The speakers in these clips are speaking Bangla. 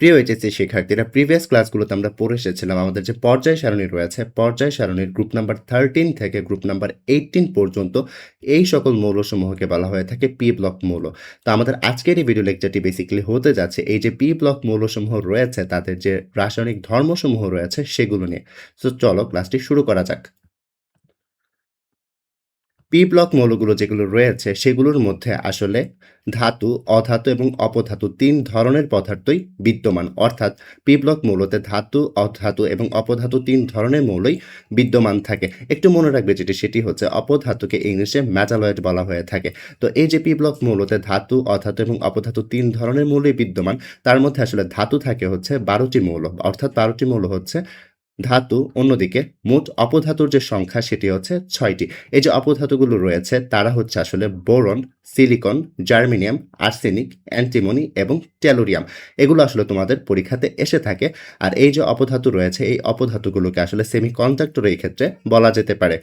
প্রিয় এইচএসসি শিক্ষার্থীরা, প্রিভিয়াস ক্লাসগুলোতে আমরা পড়ে এসেছিলাম আমাদের যে পর্যায় সারণী রয়েছে, পর্যায় সারণীর গ্রুপ নাম্বার 13 থেকে গ্রুপ নাম্বার 18 পর্যন্ত এই সকল মৌলসমূহকে বলা হয়ে থাকে পি ব্লক মৌল। তো আমাদের আজকের এই ভিডিও লেকচারটি বেসিক্যালি হতে যাচ্ছে এই যে পি ব্লক মৌলসমূহ রয়েছে তাদের যে রাসায়নিক ধর্মসমূহ রয়েছে সেগুলো নিয়ে। তো চলো ক্লাসটি শুরু করা যাক। পি ব্লক মৌলগুলো যেগুলো রয়েছে সেগুলোর মধ্যে আসলে ধাতু, অধাতু এবং অপধাতু ৩ ধরনের পদার্থই বিদ্যমান। অর্থাৎ পি ব্লক মৌলতে ধাতু, অধাতু এবং অপধাতু ৩ ধরনের মৌলই বিদ্যমান থাকে। একটু মনে রাখবে সেটি হচ্ছে অপধাতুকে ইংলিশে মেটালয়েড বলা হয়ে থাকে। তো এই যে পি ব্লক মৌলতে ধাতু, অধাতু এবং অপধাতু ৩ ধরনের মৌলই বিদ্যমান, তার মধ্যে আসলে ধাতু থাকে হচ্ছে ১২টি মৌল। অর্থাৎ ১২টি মৌল হচ্ছে ধাতু, অন্যদিকে মোট অপধাতুর যে সংখ্যা সেটি হচ্ছে ৬টি। এই যে অপধাতুগুলো রয়েছে তারা হচ্ছে আসলে boron, silicon, germanium, arsenic, antimony এবং টেলুরিয়াম। এগুলো আসলে তোমাদের পরীক্ষাতে এসে থাকে। আর এই যে অপধাতু রয়েছে এই অপধাতুগুলোকে আসলে সেমিকন্ডাক্টর এই ক্ষেত্রে বলা যেতে পারে।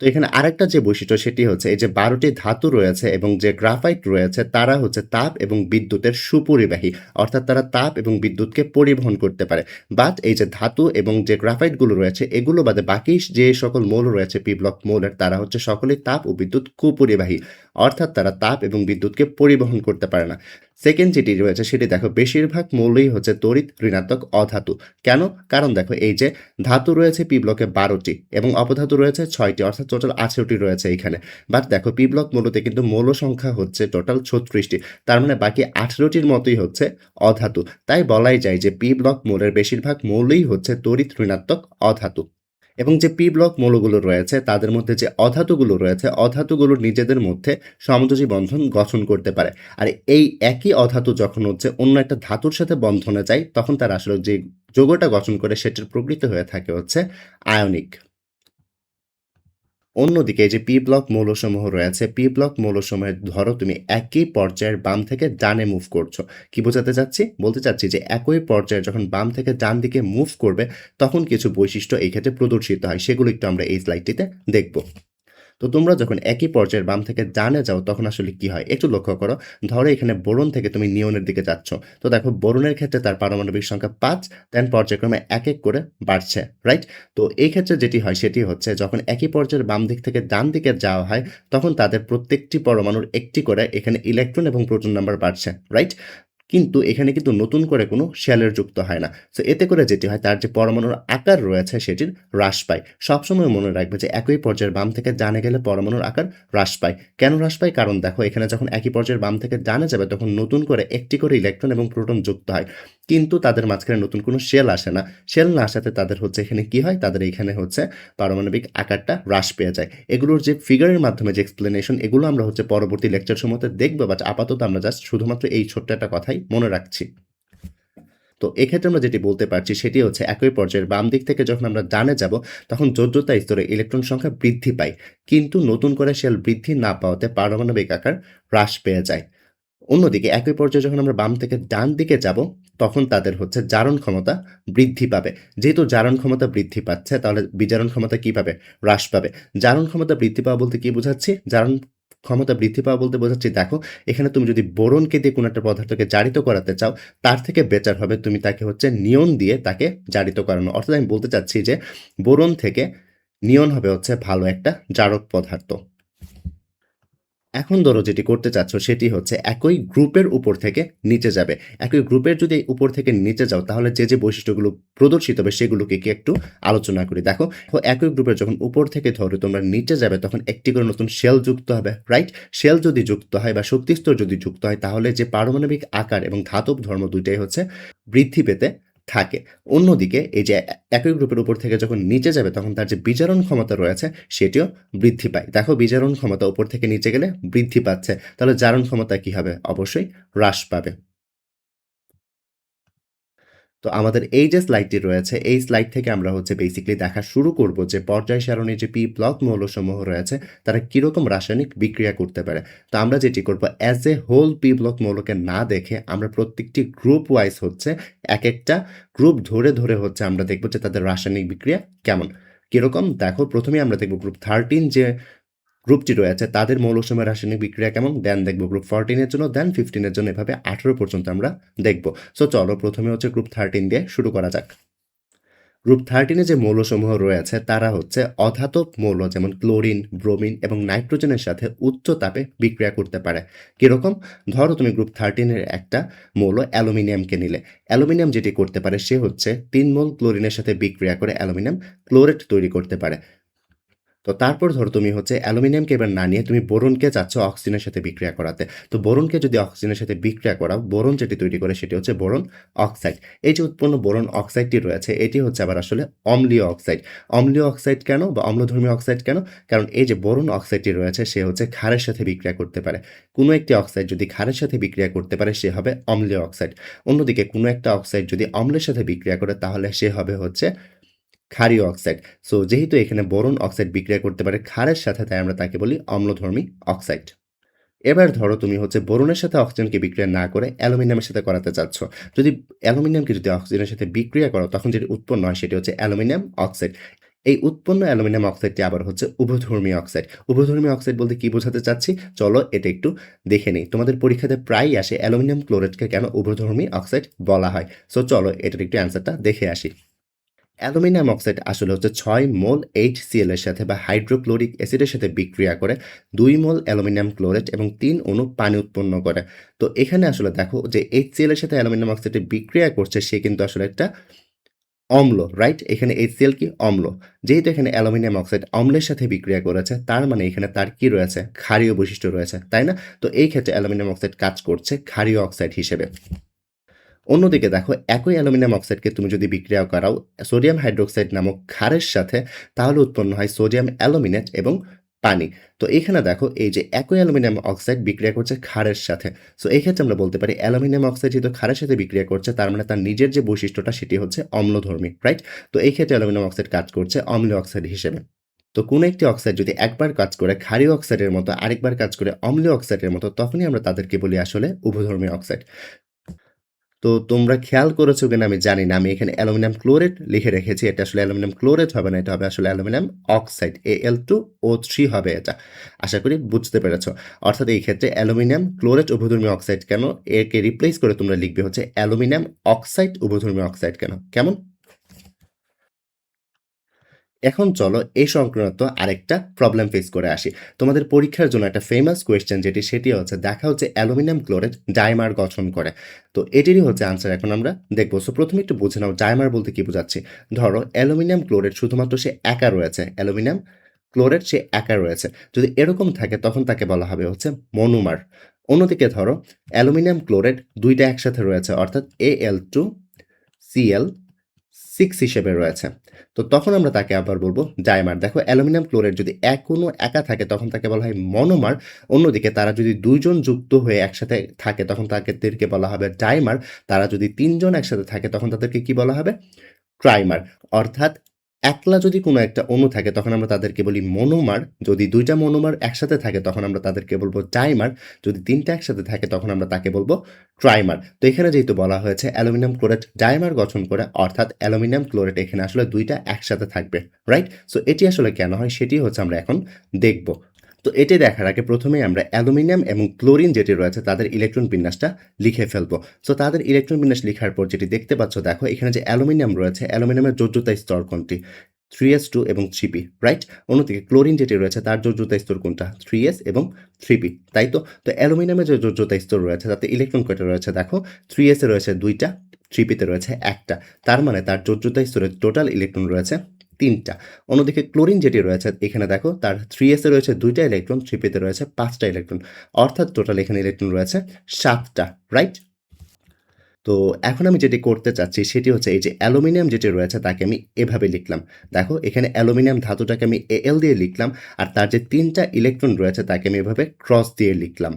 তো এখানে আরেকটা যে বৈশিষ্ট্য সেটি হচ্ছে এই যে ১২টি ধাতু রয়েছে এবং যে গ্রাফাইট রয়েছে তারা হচ্ছে তাপ এবং বিদ্যুতের সুপরিবাহী। অর্থাৎ তারা তাপ এবং বিদ্যুৎকে পরিবহন করতে পারে। বাট এই যে ধাতু এবং যে গ্রাফাইটগুলো রয়েছে এগুলো বাদে বাকি যে সকল মৌল রয়েছে পি ব্লক মৌলের তারা হচ্ছে সকলেই তাপ ও বিদ্যুৎ কুপরিবাহী। অর্থাৎ তারা তাপ এবং বিদ্যুৎকে পরিবহন করতে পারে না। সেকেন্ড যেটি রয়েছে সেটি দেখো, বেশিরভাগ মৌলই হচ্ছে তড়িৎ ঋণাত্মক অধাতু। কেন? কারণ দেখো এই যে ধাতু রয়েছে পি ব্লকে ১২টি এবং অপধাতু রয়েছে ৬টি, অর্থাৎ টোটাল ১৮টি রয়েছে এইখানে। বাট দেখো পি ব্লক মৌলতে কিন্তু মৌল সংখ্যা হচ্ছে টোটাল ৩৬টি। তার মানে বাকি ১৮টির মতোই হচ্ছে অধাতু। তাই বলাই যায় যে পি ব্লক মৌলের বেশিরভাগ মৌলই হচ্ছে তড়িৎ ঋণাত্মক অধাতু। এবং যে পি ব্লক মৌলগুলো রয়েছে তাদের মধ্যে যে অধাতুগুলো রয়েছে অধাতুগুলো নিজেদের মধ্যে সমযোজী বন্ধন গঠন করতে পারে। আর এই একই অধাতু যখন হচ্ছে অন্য একটা ধাতুর সাথে বন্ধনে যায় তখন তারা আসলে যে যৌগটা গঠন করে সেটির প্রকৃতি হয়ে থাকে হচ্ছে আয়নিক। অন্যদিকে এই যে পি ব্লক মৌলসমূহ রয়েছে, পি ব্লক মৌলসমূহের ধরো তুমি একই পর্যায়ের বাম থেকে ডানে মুভ করছো। কি বোঝাতে চাচ্ছি? বলতে চাচ্ছি যে একই পর্যায়ে যখন বাম থেকে ডান দিকে মুভ করবে তখন কিছু বৈশিষ্ট্য এই ক্ষেত্রে প্রদর্শিত হয়। সেগুলো একটু আমরা এই স্লাইডটিতে দেখব। তো তোমরা যখন একই পর্যায়ের বাম থেকে ডানে যাও তখন আসলে কি হয় একটু লক্ষ্য করো। ধরো এখানে বোরন থেকে তুমি নিয়নের দিকে যাচ্ছ। তো দেখো বোরনের ক্ষেত্রে তার পারমাণবিক সংখ্যা ৫, দেন পর্যায়ক্রমে এক এক করে বাড়ছে, রাইট? তো এই ক্ষেত্রে যেটি হয় সেটি হচ্ছে যখন একই পর্যায়ের বাম দিক থেকে ডান দিকে যাওয়া হয় তখন তাদের প্রত্যেকটি পরমাণুর একটি করে এখানে ইলেকট্রন এবং প্রোটন নাম্বার বাড়ছে, রাইট? কিন্তু এখানে কিন্তু নতুন করে কোনো শেলের যুক্ত হয় না। সো এতে করে যেটি হয় তার যে পরমাণুর আকার রয়েছে সেটির হ্রাস পায়। সবসময় মনে রাখবে যে একই পর্যায়ের বাম থেকে ডানে গেলে পরমাণুর আকার হ্রাস পায়। কেন হ্রাস পায়? কারণ দেখো এখানে যখন একই পর্যায়ের বাম থেকে ডানে যাবে তখন নতুন করে একটি করে ইলেকট্রন এবং প্রোটন যুক্ত হয়। কিন্তু তাদের মাঝখানে নতুন কোনো শেল আসে না। শেল না আসাতে তাদের হচ্ছে এখানে কি হয়? তাদের এখানে হচ্ছে পারমাণবিক আকারটা হ্রাস পেয়ে যায়। এগুলোর যে ফিগারের মাধ্যমে যে এক্সপ্লেনেশন এগুলো আমরা হচ্ছে পরবর্তী লেকচার সমূহতে দেখব, বাট আপাতত আমরা জাস্ট শুধুমাত্র এই ছোট্ট একটা কথাই মনে রাখছি। তো এক্ষেত্রে আমরা যেটি বলতে পারছি সেটি হচ্ছে একই পর্যায়ের বাম দিক থেকে যখন আমরা ডানে যাব তখন যোজ্যতা স্তরে ইলেকট্রন সংখ্যা বৃদ্ধি পায়, কিন্তু নতুন করে শেল বৃদ্ধি না পাওয়াতে পারমাণবিক আকার হ্রাস পেয়ে যায়। অন্যদিকে একই পর্যায়ে যখন আমরা বাম থেকে ডান দিকে যাব তখন তাদের হচ্ছে জারণ ক্ষমতা বৃদ্ধি পাবে। যেহেতু জারণ ক্ষমতা বৃদ্ধি পাচ্ছে তাহলে বিজারণ ক্ষমতা কি পাবে? হ্রাস পাবে। জারণ ক্ষমতা বৃদ্ধি পাওয়া বলতে কি বোঝাচ্ছি? জারণ ক্ষমতা বৃদ্ধি পাওয়া বলতে বোঝাচ্ছি, দেখো এখানে তুমি যদি বোরনকে দিয়ে কোনো একটা পদার্থকে জারিত করাতে চাও তার থেকে বেটার হবে তুমি তাকে হচ্ছে নিয়ন দিয়ে তাকে জারিত করানো। অর্থাৎ আমি বলতে চাচ্ছি যে বোরন থেকে নিয়ন হবে হচ্ছে ভালো একটা জারক পদার্থ। এখন ধরো যেটি করতে চাচ্ছ সেটি হচ্ছে একই গ্রুপের উপর থেকে নিচে যাবে। একই গ্রুপের যদি উপর থেকে নিচে যাও তাহলে যে বৈশিষ্ট্যগুলো প্রদর্শিত হবে সেগুলোকে কি একটু আলোচনা করি। দেখো একই গ্রুপের যখন উপর থেকে ধরো তোমরা নিচে যাবে তখন একটি করে নতুন শেল যুক্ত হবে, রাইট? শেল যদি যুক্ত হয় বা শক্তিস্তর যদি যুক্ত হয় তাহলে যে পারমাণবিক আকার এবং ধাতব ধর্ম দুইটাই হচ্ছে বৃদ্ধি পেতে থাকে। অন্যদিকে এই যে একই গ্রুপের উপর থেকে যখন নিচে যাবে তখন তার যে বিজারণ ক্ষমতা রয়েছে সেটিও বৃদ্ধি পায়। দেখো বিজারণ ক্ষমতা উপর থেকে নিচে গেলে বৃদ্ধি পাচ্ছে, তাহলে জারণ ক্ষমতা কি হবে? অবশ্যই হ্রাস পাবে। তো আমাদের এই যে স্লাইডটি রয়েছে এই স্লাইড থেকে আমরা হচ্ছে বেসিক্যালি দেখা শুরু করব যে পর্যায় সারণীর যে পি ব্লক মৌলসমূহ রয়েছে তারা কিরকম রাসায়নিক বিক্রিয়া করতে পারে। তো আমরা যেটি করব as a whole P block মৌলকে না দেখে আমরা প্রত্যেকটি গ্রুপ ওয়াইজ হচ্ছে এক একটা গ্রুপ ধরে ধরে হচ্ছে আমরা দেখব যে তাদের রাসায়নিক বিক্রিয়া কেমন কিরকম। দেখো প্রথমে আমরা দেখব গ্রুপ 13 যে গ্রুপটি রয়েছে তাদের মৌলসমূহের রাসায়নিক বিক্রিয়া কেমন দেন দেখব গ্রুপ 14 এর জন্য দেন 15 এর জন্য এভাবে 18 পর্যন্ত আমরা দেখব। সো চলো প্রথমে হচ্ছে গ্রুপ 13 দিয়ে শুরু করা যাক। গ্রুপ 13 এ যে মৌলসমূহ রয়েছে তারা হচ্ছে অধাতব মৌল যেমন ক্লোরিন, ব্রোমিন এবং নাইট্রোজেনের সাথে উচ্চ তাপে বিক্রিয়া করতে পারে। কিরকম? ধরো তুমি গ্রুপ 13 এর একটা মৌল অ্যালুমিনিয়ামকে নিলে। অ্যালুমিনিয়াম যেটি করতে পারে সে হচ্ছে 3 মোল ক্লোরিনের সাথে বিক্রিয়া করে অ্যালুমিনিয়াম ক্লোরেট তৈরি করতে পারে। তো তারপর ধরো তুমি হচ্ছে অ্যালুমিনিয়ামকে এবার না নিয়ে তুমি বোরনকে চাচ্ছ অক্সিজেনের সাথে বিক্রিয়া করাতে। তো বোরনকে যদি অক্সিজেনের সাথে বিক্রিয়া করাও, বোরন যেটি তৈরি করে সেটি হচ্ছে বোরন অক্সাইড। এই যে উৎপন্ন বোরন অক্সাইডটি রয়েছে এটি হচ্ছে আবার আসলে অম্লীয় অক্সাইড। অম্লীয় অক্সাইড কেন বা অম্লধর্মী অক্সাইড কেন? কারণ এই যে বোরন অক্সাইডটি রয়েছে সে হচ্ছে ক্ষারের সাথে বিক্রিয়া করতে পারে। কোনো একটি অক্সাইড যদি ক্ষারের সাথে বিক্রিয়া করতে পারে সে হবে অম্লীয় অক্সাইড। অন্যদিকে কোনো একটা অক্সাইড যদি অম্লের সাথে বিক্রিয়া করে তাহলে সে হবে হচ্ছে ক্ষারীয় অক্সাইড। সো যেহেতু এখানে বোরন অক্সাইড বিক্রিয়া করতে পারে ক্ষারের সাথে তাই আমরা তাকে বলি অম্লধর্মী অক্সাইড। এবার ধরো তুমি হচ্ছে বোরনের সাথে অক্সিজেনকে বিক্রিয়া না করে অ্যালুমিনিয়ামের সাথে করাতে চাচ্ছ। যদি অ্যালুমিনিয়ামকে যদি অক্সিজেনের সাথে বিক্রিয়া করো তখন যেটি উৎপন্ন হয় সেটি হচ্ছে অ্যালুমিনিয়াম অক্সাইড। এই উৎপন্ন অ্যালুমিনিয়াম অক্সাইডটি আবার হচ্ছে উভধর্মী অক্সাইড। উভধর্মী অক্সাইড বলতে কি বোঝাতে চাচ্ছি চলো এটা একটু দেখে নিই। তোমাদের পরীক্ষাতে প্রায়ই আসে অ্যালুমিনিয়াম ক্লোরাইডকে কেন উভধর্মী অক্সাইড বলা হয়। সো চলো এটার একটু অ্যান্সারটা দেখে আসি। অ্যালুমিনিয়াম অক্সাইড আসলে হচ্ছে 6 মোল HCl এর সাথে বা হাইড্রোক্লোরিক অ্যাসিডের সাথে বিক্রিয়া করে 2 মোল অ্যালুমিনিয়াম ক্লোরাইড এবং 3 অণু পানি উৎপন্ন করে। তো এখানে আসলে দেখো যে HCl এর সাথে অ্যালুমিনিয়াম অক্সাইডে বিক্রিয়া করছে সে কিন্তু আসলে একটা অম্ল, রাইট? এখানে HCl কি অম্ল। যেহেতু এখানে অ্যালুমিনিয়াম অক্সাইড অম্লের সাথে বিক্রিয়া করেছে তার মানে এখানে তার কি রয়েছে? ক্ষারীয় বৈশিষ্ট্য রয়েছে, তাই না? তো এই ক্ষেত্রে অ্যালুমিনিয়াম অক্সাইড কাজ করছে ক্ষারীয় অক্সাইড হিসেবে। অন্যদিকে দেখো একই অ্যালুমিনিয়াম অক্সাইডকে তুমি যদি বিক্রিয়া করাও সোডিয়াম হাইড্রোক্সাইড নামক ক্ষারের সাথে তাহলে উৎপন্ন হয় সোডিয়াম অ্যালুমিনেট এবং পানি। তো এখানে দেখো এই যে একই অ্যালুমিনিয়াম অক্সাইড বিক্রিয়া করছে ক্ষারের সাথে। সো এই ক্ষেত্রে আমরা বলতে পারি অ্যালুমিনিয়াম অক্সাইড যেহেতু ক্ষারের সাথে বিক্রিয়া করছে তার মানে তার নিজের যে বৈশিষ্ট্যটা সেটি হচ্ছে অম্লধর্মী, রাইট? তো এই ক্ষেত্রে অ্যালুমিনিয়াম অক্সাইড কাজ করছে অম্লীয় অক্সাইড হিসেবে। তো কোনো একটি অক্সাইড যদি একবার কাজ করে ক্ষারীয় অক্সাইডের মতো আরেকবার কাজ করে অম্লীয় অক্সাইডের মতো তখনই আমরা তাদেরকে বলি আসলে উভধর্মী অক্সাইড। তো তোমরা খেয়াল করেছো কিনা আমি জানি না। আমি এখানে অ্যালুমিনিয়াম ক্লোরেট লিখে রেখেছি। এটা আসলে অ্যালুমিনিয়াম ক্লোরেট হবে না। এটা হবে আসলে অ্যালুমিনিয়াম অক্সাইড। Al2O3 হবে এটা। আশা করি বুঝতে পেরেছো। অর্থাৎ এই ক্ষেত্রে অ্যালুমিনিয়াম ক্লোরেট উভধর্মী অক্সাইড কেন? একে রিপ্লেস করে তোমরা লিখবে হচ্ছে অ্যালুমিনিয়াম অক্সাইড উভধর্মী অক্সাইড কেন? কেমন? এখন চলো এই সংক্রান্ত আরেকটা প্রবলেম ফেস করে আসি। তোমাদের পরীক্ষার জন্য একটা ফেমাস কোয়েশ্চেন সেটি হচ্ছে দেখা হচ্ছে অ্যালুমিনিয়াম ক্লোরাইড ডাইমার গঠন করে। তো এটিরই হচ্ছে আনসার এখন আমরা দেখব। সো প্রথমে একটু বুঝে নাও ডাইমার বলতে কি বোঝাচ্ছি। ধরো অ্যালুমিনিয়াম ক্লোরাইড শুধুমাত্র সে একা রয়েছে। অ্যালুমিনিয়াম ক্লোরাইড সে একা রয়েছে। যদি এরকম থাকে তখন তাকে বলা হবে হচ্ছে মনোমার। অন্যদিকে ধরো অ্যালুমিনিয়াম ক্লোরাইড ২ টা একসাথে রয়েছে অর্থাৎ Al2Cl6 হিসেবে রয়েছে। তো তখন আমরা তাকে আবার বলব ডাইমার। দেখো অ্যালুমিনিয়াম ক্লোরাইড যদি কোনো একা থাকে তখন তাকে বলা হয় মনোমার। অন্যদিকে তারা যদি ২ জন যুক্ত হয়ে একসাথে থাকে তখন তাদেরকে বলা হবে ডাইমার। তারা যদি ৩ জন একসাথে থাকে তখন তাদেরকে কি বলা হবে? ট্রাইমার। অর্থাৎ একলা যদি কোনো একটা অণু থাকে তখন আমরা তাদেরকে বলি মনোমার। যদি ২ টা মনোমার একসাথে থাকে তখন আমরা তাদেরকে বলব ডাইমার। যদি ৩ টা একসাথে থাকে তখন আমরা তাকে বলব ট্রাইমার। তো এখানে যেহেতু বলা হয়েছে অ্যালুমিনিয়াম ক্লোরাইড ডাইমার গঠন করে অর্থাৎ অ্যালুমিনিয়াম ক্লোরাইড এখানে আসলে ২ টা একসাথে থাকবে, রাইট? সো এটি আসলে কেন হয় সেটি হচ্ছে আমরা এখন দেখব। তো এটি দেখার আগে প্রথমেই আমরা অ্যালুমিনিয়াম এবং ক্লোরিন যেটি রয়েছে তাদের ইলেকট্রন বিন্যাসটা লিখে ফেলবো। সো তাদের ইলেকট্রন বিন্যাস লিখার পর যেটি দেখতে পাচ্ছ দেখো এখানে যে অ্যালুমিনিয়াম রয়েছে অ্যালুমিনিয়ামের যোজ্যতা স্তর কোনটি? 3s2 এবং 3p, রাইট? অন্যদিকে ক্লোরিন যেটি রয়েছে তার যোজ্যতা স্তর কোনটা? 3s এবং 3p, তাই তো? তো অ্যালুমিনিয়ামের যে যোজ্যতা স্তর রয়েছে তাতে ইলেকট্রন কয়টা রয়েছে দেখো 3s এ রয়েছে 2 টা, 3p তে রয়েছে 1 টা। তার মানে তার যোজ্যতা স্তরে টোটাল ইলেকট্রন রয়েছে 3 টা। অন্যদিকে ক্লোরিন যেটি রয়েছে এখানে দেখো তার 3s এ রয়েছে 2 টা ইলেকট্রন, 3p তে রয়েছে 5 টা ইলেকট্রন। অর্থাৎ টোটাল এখানে ইলেকট্রন রয়েছে 7 টা, রাইট? তো এখন আমি যেটি করতে চাচ্ছি সেটি হচ্ছে এই যে অ্যালুমিনিয়াম যেটি রয়েছে তাকে আমি এভাবে লিখলাম। দেখো এখানে অ্যালুমিনিয়াম ধাতুটাকে আমি Al দিয়ে লিখলাম আর তার যে 3 টা ইলেকট্রন রয়েছে তাকে আমি এভাবে ক্রস দিয়ে লিখলাম।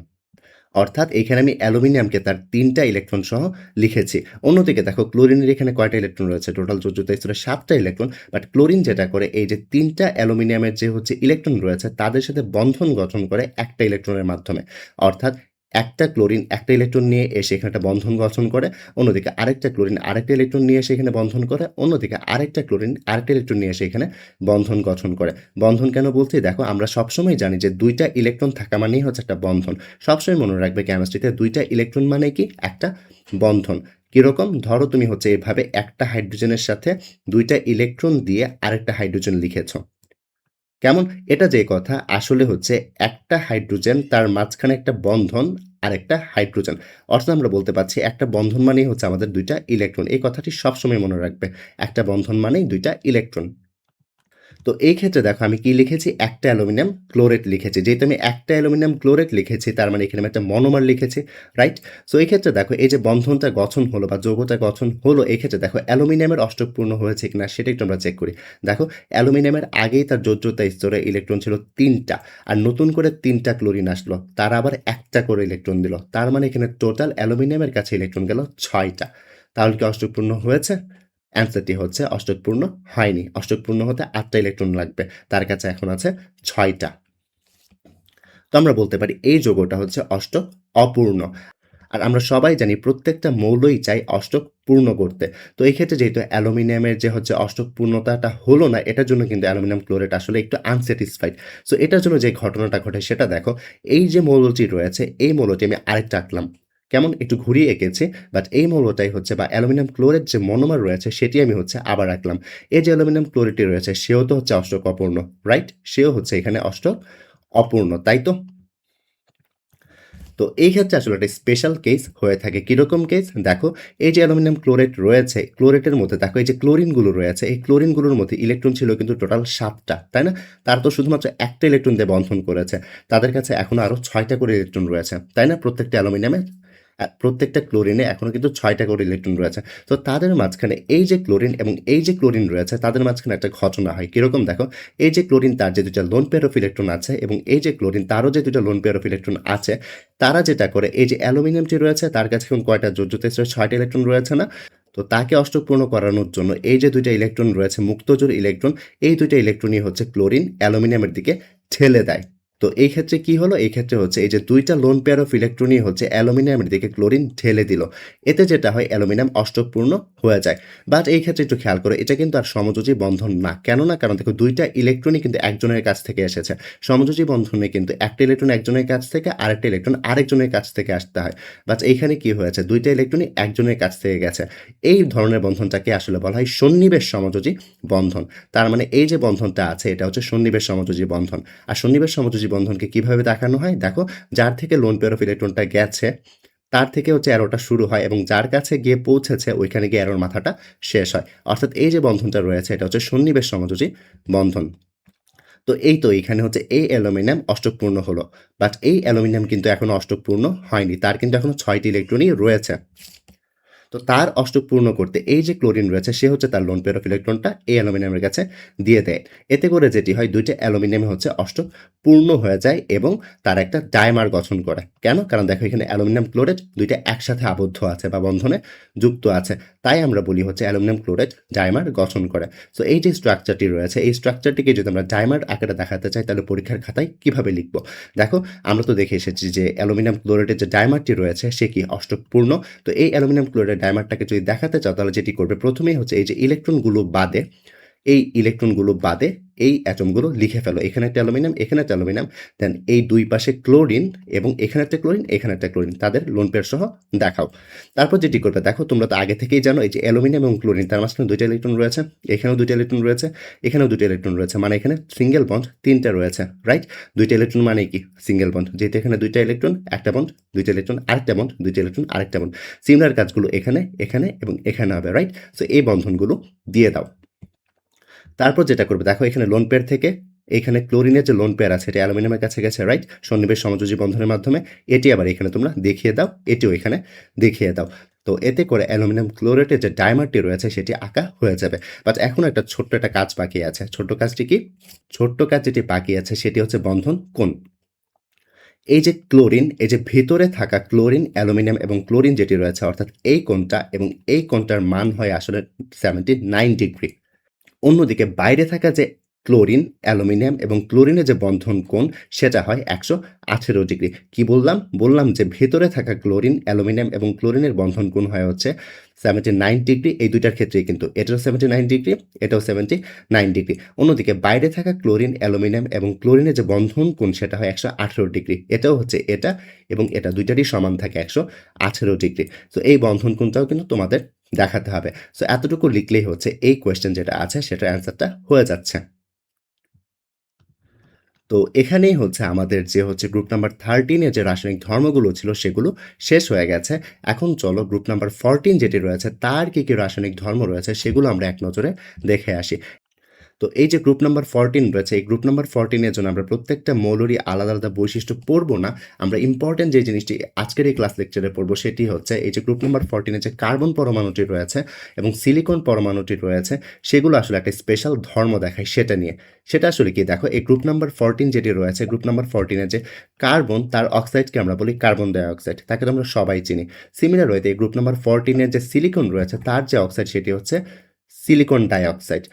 অর্থাৎ এখানে আমি অ্যালুমিনিয়ামকে তার 3 টা ইলেকট্রন সহ লিখেছি। অন্যদিকে দেখো ক্লোরিনের এখানে কয়টা ইলেকট্রন রয়েছে? টোটাল যোজ্যতা স্তরে 7 টা ইলেকট্রন। বাট ক্লোরিন যেটা করে এই যে 3 টা অ্যালুমিনিয়ামের যে হচ্ছে ইলেকট্রন রয়েছে তাদের সাথে বন্ধন গঠন করে একটা ইলেকট্রনের মাধ্যমে। অর্থাৎ একটা ক্লোরিন একটা ইলেকট্রন নিয়ে এসে এখানে একটা বন্ধন গঠন করে, অন্যদিকে আরেকটা ক্লোরিন আরেকটা ইলেকট্রন নিয়ে এসে এখানে বন্ধন করে, অন্যদিকে আরেকটা ক্লোরিন আরেকটা ইলেকট্রন নিয়ে এসে এখানে বন্ধন গঠন করে। বন্ধন কেন বলছি? দেখো আমরা সবসময় জানি যে ২ টা ইলেকট্রন থাকা মানেই হচ্ছে একটা বন্ধন। সবসময় মনে রাখবে কেমিস্ট্রিতে ২ টা ইলেকট্রন মানে কি? একটা বন্ধন। কিরকম? ধরো তুমি হচ্ছে এভাবে একটা হাইড্রোজেনের সাথে ২ টা ইলেকট্রন দিয়ে আরেকটা হাইড্রোজেন লিখেছ। কেমন? এটা যে কথা আসলে হচ্ছে একটা হাইড্রোজেন তার মাঝখানে একটা বন্ধন আরেকটা হাইড্রোজেন। অর্থাৎ আমরা বলতে পারছি একটা বন্ধন মানেই হচ্ছে আমাদের ২ টা ইলেকট্রন। এই কথাটি সবসময় মনে রাখবে। একটা বন্ধন মানেই ২ টা ইলেকট্রন। তো এই ক্ষেত্রে দেখো আমি কি লিখেছি? একটা অ্যালুমিনিয়াম ক্লোরেট লিখেছি। যেহেতু আমি একটা অ্যালুমিনিয়াম ক্লোরেট লিখেছি তার মানে এখানে আমি একটা মনোমার লিখেছি, রাইট? সো এই ক্ষেত্রে দেখো এই যে বন্ধনটা গঠন হলো বা যৌগটা গঠন হলো এই ক্ষেত্রে দেখো অ্যালুমিনিয়ামের অষ্টক পূর্ণ হয়েছে কিনা সেটা একটু আমরা চেক করি। দেখো অ্যালুমিনিয়ামের আগেই তার যোজ্যতা স্তরে ইলেকট্রন ছিল ৩ টা আর নতুন করে ৩ টা ক্লোরিন আসলো। তারা আবার একটা করে ইলেকট্রন দিল। তার মানে এখানে টোটাল অ্যালুমিনিয়ামের কাছে ইলেকট্রন গেল ৬ টা। তাহলে কি অষ্টক পূর্ণ হয়েছে? অ্যান্সারটি হচ্ছে অষ্টকপূর্ণ হয়নি। অষ্টকপূর্ণ হতে ৮ টা ইলেকট্রন লাগবে। তার কাছে এখন আছে ৬ টা। তো আমরা বলতে পারি এই যৌগটা হচ্ছে অষ্টক অপূর্ণ। আর আমরা সবাই জানি প্রত্যেকটা মৌলই চাই অষ্টক পূর্ণ করতে। তো এই ক্ষেত্রে যেহেতু অ্যালুমিনিয়ামের যে হচ্ছে অষ্টক পূর্ণতাটা হলো না, এটার জন্য কিন্তু অ্যালুমিনিয়াম ক্লোরেট আসলে একটু আনস্যাটিসফাইড। সো এটার জন্য যে ঘটনাটা ঘটে সেটা দেখো, এই যে মৌলটি রয়েছে, এই মৌলটি আমি আরেকটা আঁকলাম। কেমন? একটু ঘুরিয়ে এঁকেছি, বাট এই মৌলটাই হচ্ছে বা অ্যালুমিনিয়াম ক্লোরেট যে মনোমার রয়েছে সেটি আমি হচ্ছে আবার আঁকলাম। এই যে অ্যালুমিনিয়াম ক্লোরেটটি রয়েছে সেও তো হচ্ছে অষ্টক অপূর্ণ, রাইট? সেও হচ্ছে এখানে অষ্টক অপূর্ণ, তাই তো? তো এই ক্ষেত্রে আসলে একটা স্পেশাল কেস হয়ে থাকে। কিরকম কেস? দেখো এই যে অ্যালুমিনিয়াম ক্লোরেট রয়েছে, ক্লোরেটের মধ্যে দেখো এই যে ক্লোরিনগুলো রয়েছে, এই ক্লোরিনগুলোর মধ্যে ইলেকট্রন ছিল কিন্তু টোটাল ৭ টা, তাই না? তারা তো শুধুমাত্র একটা ইলেকট্রন দিয়ে বন্ধন করেছে। তাদের কাছে এখনো আরো ৬ টা করে ইলেকট্রন রয়েছে, তাই না? প্রত্যেকটা অ্যালুমিনিয়ামে প্রত্যেকটা ক্লোরিনে এখনো কিন্তু ৬ টা করে ইলেকট্রন রয়েছে। তো তাদের মাঝখানে এই যে ক্লোরিন এবং এই যে ক্লোরিন রয়েছে তাদের মাঝখানে একটা ঘটনা হয়। কিরকম দেখো, এই যে ক্লোরিন তার যে ২ টা লোন পেয়ার অফ ইলেকট্রন আছে এবং এই যে ক্লোরিন তারও যে ২ টা লোন পেয়ার অফ ইলেকট্রন আছে, তারা যেটা করে এই যে অ্যালুমিনিয়ামটি রয়েছে তার কাছে এখন কয়টা যোজ্যতা স্তরে ৬ টা ইলেকট্রন রয়েছে না? তো তাকে অষ্টকপূর্ণ করানোর জন্য এই যে ২ টা ইলেকট্রন রয়েছে মুক্তজোড় ইলেকট্রন, এই ২ টা ইলেকট্রনই হচ্ছে ক্লোরিন অ্যালুমিনিয়ামের দিকে ঠেলে দেয়। তো এই ক্ষেত্রে কি হলো? এই ক্ষেত্রে হচ্ছে এই যে ২ টা লোন পেয়ার অফ ইলেকট্রনই হচ্ছে অ্যালুমিনিয়ামের দিকে ক্লোরিন ঠেলে দিল। এতে যেটা হয় অ্যালুমিনিয়াম অষ্টকপূর্ণ হয়ে যায়। বাট এই ক্ষেত্রে একটু খেয়াল করো এটা কিন্তু আর সমযোজী বন্ধন না। কেন না? কারণ দেখো ২ টা ইলেকট্রনই কিন্তু একজনের কাছ থেকে এসেছে। সমযোজী বন্ধনে কিন্তু একটা ইলেকট্রন একজনের কাছ থেকে আরেকটা ইলেকট্রন আরেকজনের কাছ থেকে আসতে হয়। বাট এইখানে কি হয়েছে? ২ টা ইলেকট্রনই একজনের কাছ থেকে গেছে। এই ধরনের বন্ধনটাকে আসলে বলা হয় সন্নিবেশ সমযোজী বন্ধন। তার মানে এই যে বন্ধনটা আছে এটা হচ্ছে সন্নিবেশ সমযোজী বন্ধন। আর সন্নিবেশ সমযোজী বন্ধনকে কিভাবে দেখানো হয়? দেখো যার থেকে লোন পেয়ার অফ ইলেকট্রনটা গেছে তার থেকে হচ্ছে অ্যারোটা শুরু হয় এবং যার কাছে গিয়ে পৌঁছেছে ওইখানে গিয়ে অ্যারোর মাথাটা শেষ হয়। অর্থাৎ এই যে বন্ধনটা রয়েছে এটা হচ্ছে সন্নিবেশ সমযোজী বন্ধন। তো এই তো এইখানে হচ্ছে এই অ্যালুমিনিয়াম অষ্টকপূর্ণ হলো। বাট এই অ্যালুমিনিয়াম কিন্তু এখনো অষ্টকপূর্ণ হয়নি। তার কিন্তু এখনো ৬ টি ইলেকট্রনই রয়েছে। তো তার অষ্টক পূর্ণ করতে এই যে ক্লোরিন রয়েছে সে হচ্ছে তার লোন পেয়ার অফ ইলেকট্রনটা এই অ্যালুমিনিয়ামের কাছে দিয়ে দেয়। এতে করে যেটি হয় ২ টা অ্যালুমিনিয়ামে হচ্ছে অষ্টক পূর্ণ হয়ে যায় এবং তার একটা ডায়মার গঠন করে। কেন? কারণ দেখো এখানে অ্যালুমিনিয়াম ক্লোরাইড ২ টা একসাথে আবদ্ধ আছে বা বন্ধনে যুক্ত আছে। তাই আমরা বলি হচ্ছে অ্যালুমিনিয়াম ক্লোরাইড ডায়মার গঠন করে। সো এই যে স্ট্রাকচারটি রয়েছে এই স্ট্রাকচারটিকে যদি আমরা ডায়মার আকারে দেখাতে চাই তাহলে পরীক্ষার খাতায় কিভাবে লিখব? দেখো আমরা তো দেখে এসেছি যে অ্যালুমিনিয়াম ক্লোরাইডের যে ডায়মারটি রয়েছে সে কি অষ্টক পূর্ণ। তো এই অ্যালুমিনিয়াম ক্লোরাইড ডায়মারটাকে যদি দেখাতে চাও তাহলে যেটি করবে প্রথমেই হচ্ছে এই যে ইলেকট্রনগুলো বাদে এই ইলেকট্রনগুলো বাদে এই অ্যাটমগুলো লিখে ফেলো। এখানে একটা অ্যালুমিনিয়াম, এখানে একটা অ্যালুমিনিয়াম, দেন এই ২ পাশে ক্লোরিন এবং এখানে একটা ক্লোরিন, এখানে একটা ক্লোরিন। তাদের লোন পেয়ার সহ দেখাও। তারপর যেটি করবে দেখো তোমরা তো আগে থেকেই জানো এই যে অ্যালুমিনিয়াম এবং ক্লোরিন তার মাঝখানে ২ টা ইলেকট্রন রয়েছে, এখানেও ২ টা ইলেকট্রন রয়েছে, এখানেও ২ টা ইলেকট্রন রয়েছে। মানে এখানে সিঙ্গেল বন্ড ৩ টা রয়েছে, রাইট? ২ টা ইলেকট্রন মানে কি? Single bond. যেহেতু এখানে ২ টা ইলেকট্রন, একটা বন্ড, ২ টা ইলেকট্রন, আরেকটা বন্ড, ২ টা ইলেকট্রন, আরেকটা বন্ড। সিমিলার কাজগুলো এখানে, এখানে এবং এখানে হবে, রাইট? সো এই বন্ধনগুলো দিয়ে দাও। তারপর যেটা করবে দেখো এখানে লোন পেয়ার থেকে এখানে ক্লোরিনের যে লোন পেয়ার আছে এটা অ্যালুমিনিয়ামের কাছে গেছে, রাইট? সন্নিবেশ সমযোজী বন্ধনের মাধ্যমে। এটি আবার এখানে তোমরা দেখিয়ে দাও, এটিও এখানে দেখিয়ে দাও। তো এতে করে অ্যালুমিনিয়াম ক্লোরেটের যে ডায়মারটি রয়েছে সেটি আঁকা হয়ে যাবে। বাট এখন একটা ছোট্ট একটা কাজ বাকি আছে। ছোট্ট কাজটি কি? ছোট্ট কাজ যেটি বাকি আছে সেটি হচ্ছে বন্ধন কোণ। এই যে ক্লোরিন, এই যে ভেতরে থাকা ক্লোরিন, অ্যালুমিনিয়াম এবং ক্লোরিন যেটি রয়েছে অর্থাৎ এই কোণটা এবং এই কোণটার মান হয় আসলে 79 ডিগ্রি। অন্যদিকে বাইরে থাকা যে ক্লোরিন, অ্যালুমিনিয়াম এবং ক্লোরিনের যে বন্ধন কোণ সেটা হয় 118 ডিগ্রি। কি বললাম? বললাম যে ভেতরে থাকা ক্লোরিন, অ্যালুমিনিয়াম এবং ক্লোরিনের বন্ধন কোণ হয় হচ্ছে 79 ডিগ্রি। এই ২ টার ক্ষেত্রেই কিন্তু এটাও 79 ডিগ্রি, এটাও 79 ডিগ্রি। অন্যদিকে বাইরে থাকা ক্লোরিন, অ্যালুমিনিয়াম এবং ক্লোরিনের যে বন্ধন কোণ সেটা হয় 118 ডিগ্রি। এটাও হচ্ছে এটা এবং এটা ২ টারই সমান থাকে 118 ডিগ্রি। সো এই বন্ধন কোণটাও কিন্তু তোমাদের দেখাতে হবে। সো এতটুকু লিখলেই হচ্ছে এই কোয়েশ্চেন যেটা আছে সেটার অ্যান্সারটা হয়ে যাচ্ছে। তো এখানেই হচ্ছে আমাদের যে হচ্ছে গ্রুপ নাম্বার 13 এর যে রাসায়নিক ধর্মগুলো ছিল সেগুলো শেষ হয়ে গেছে। এখন চলো গ্রুপ নাম্বার 14 যেটি রয়েছে তার কি রাসায়নিক ধর্ম রয়েছে সেগুলো আমরা এক নজরে দেখে আসি। তো এই যে গ্রুপ নাম্বার 14 রয়েছে, এই গ্রুপ নাম্বার 14 এর জন্য আমরা প্রত্যেকটা মৌলেরই আলাদা, আলাদা বৈশিষ্ট্য পড়ব না। আমরা ইম্পোর্টেন্ট যে জিনিসটি আজকের এই ক্লাস লেকচারে পড়ব সেটি হচ্ছে এই যে গ্রুপ নাম্বার 14 এ যে কার্বন পরমাণুটি রয়েছে এবং সিলিকন পরমাণুটি রয়েছে সেগুলো আসলে একটা স্পেশাল ধর্ম দেখায় সেটা নিয়ে। সেটা আসলে কি দেখো এই গ্রুপ নাম্বার 14 যেটি রয়েছে, গ্রুপ নাম্বার 14 এর যে কার্বন তার অক্সাইডকে আমরা বলি কার্বন ডাই অক্সাইড। তাকে তো আমরা সবাই চিনি। সিমিলার ওয়েতে এই গ্রুপ নাম্বার 14 এর যে সিলিকন রয়েছে তার যে অক্সাইড সেটি হচ্ছে সিলিকন ডাই অক্সাইড।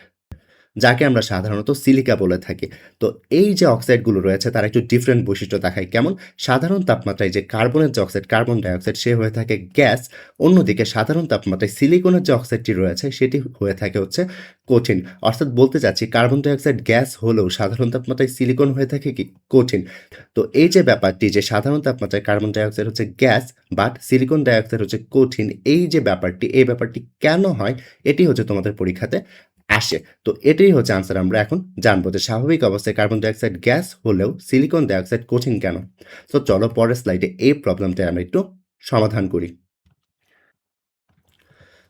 যাকে আমরা সাধারণত সিলিকা বলে থাকি। তো এই যে অক্সাইডগুলো রয়েছে তারা একটু ডিফারেন্ট বৈশিষ্ট্য দেখায়। কেমন? সাধারণ তাপমাত্রায় যে কার্বনের যে অক্সাইড, কার্বন ডাই অক্সাইড সে হয়ে থাকে গ্যাস। অন্যদিকে সাধারণ তাপমাত্রায় সিলিকনের যে অক্সাইডটি রয়েছে সেটি হয়ে থাকে হচ্ছে কঠিন। অর্থাৎ বলতে চাচ্ছি কার্বন ডাই অক্সাইড গ্যাস হলেও সাধারণ তাপমাত্রায় সিলিকন হয়ে থাকে কি? কঠিন। তো এই যে ব্যাপারটি যে সাধারণ তাপমাত্রায় কার্বন ডাই অক্সাইড হচ্ছে gas but silicon dioxide হচ্ছে কঠিন, এই যে ব্যাপারটি, এই ব্যাপারটি কেন হয়? এটি হচ্ছে তোমাদের পরীক্ষাতে আসে। তো এটাই হচ্ছে আনসার আমরা এখন জানবো যে স্বাভাবিক অবস্থায় কার্বন ডাইঅক্সাইড গ্যাস হলেও সিলিকন ডাইঅক্সাইড কঠিন কেন? তো চলো পরের স্লাইডে এই প্রবলেমটা আমরা একটু সমাধান করি।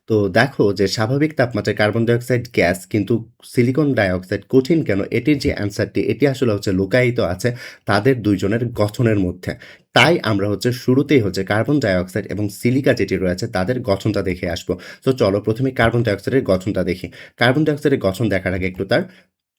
তো দেখো যে স্বাভাবিক তাপমাত্রায় কার্বন ডাইঅক্সাইড গ্যাস কিন্তু সিলিকন ডাইঅক্সাইড কঠিন কেন? এটির যে অ্যান্সারটি এটি আসলে হচ্ছে লুকায়িত আছে তাদের দুইজনের গঠনের মধ্যে। তাই আমরা হচ্ছে শুরুতেই হচ্ছে কার্বন ডাইঅক্সাইড এবং সিলিকা যেটি রয়েছে তাদের গঠনটা দেখে আসবো। তো চলো প্রথমে কার্বন ডাইঅক্সাইডের গঠনটা দেখি। কার্বন ডাইঅক্সাইডের গঠন দেখার আগে একটু তার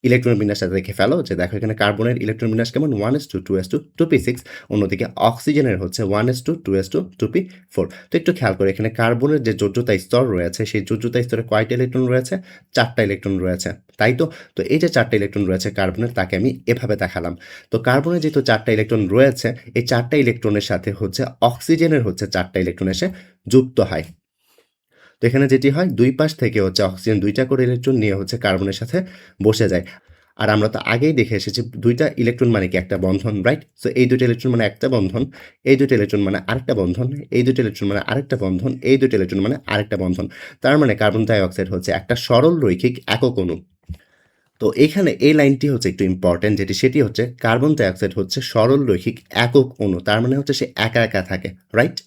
ইলেকট্রন বিন্যাসটা দেখে ফেলো যে দেখো এখানে কার্বনের ইলেকট্রন বিন্যাস কেমন 1s2 2s2 2p6, অন্যদিকে অক্সিজেনের হচ্ছে 1s2 2s2 2p4। তো একটু খেয়াল করে এখানে কার্বনের যে যোজ্যতা স্তর রয়েছে সেই যোজ্যতা স্তরে কয়টা ইলেকট্রন রয়েছে? 4টা ইলেকট্রন রয়েছে, তাই তো? তো এই যে 4টা ইলেকট্রন রয়েছে কার্বনের তাকে আমি এভাবে দেখালাম। তো কার্বনের যেহেতু 4টা ইলেকট্রন রয়েছে এই 4টা ইলেকট্রনের সাথে হচ্ছে অক্সিজেনের হচ্ছে 4টা ইলেকট্রন এসে যুক্ত হয়। তো এখানে যেটি হয় ২ পাশ থেকে হচ্ছে অক্সিজেন ২টা করে ইলেকট্রন নিয়ে হচ্ছে কার্বনের সাথে বসে যায়। আর আমরা তো আগেই দেখে এসেছি ২টা ইলেকট্রন মানে কি একটা বন্ধন, রাইট? সো এই ২টা ইলেকট্রন মানে একটা বন্ধন, এই ২টা ইলেকট্রন মানে আরেকটা বন্ধন, এই ২টা ইলেকট্রন মানে আরেকটা বন্ধন, এই ২টা ইলেকট্রন মানে আরেকটা বন্ধন। তার মানে কার্বন ডাই অক্সাইড হচ্ছে একটা সরল রৈখিক একক অণু। তো এখানে এই লাইনটি হচ্ছে একটু ইম্পর্টেন্ট যেটি সেটি হচ্ছে কার্বন ডাই অক্সাইড হচ্ছে সরল রৈখিক একক অণু। তার মানে হচ্ছে সে একা, একা থাকে, রাইট?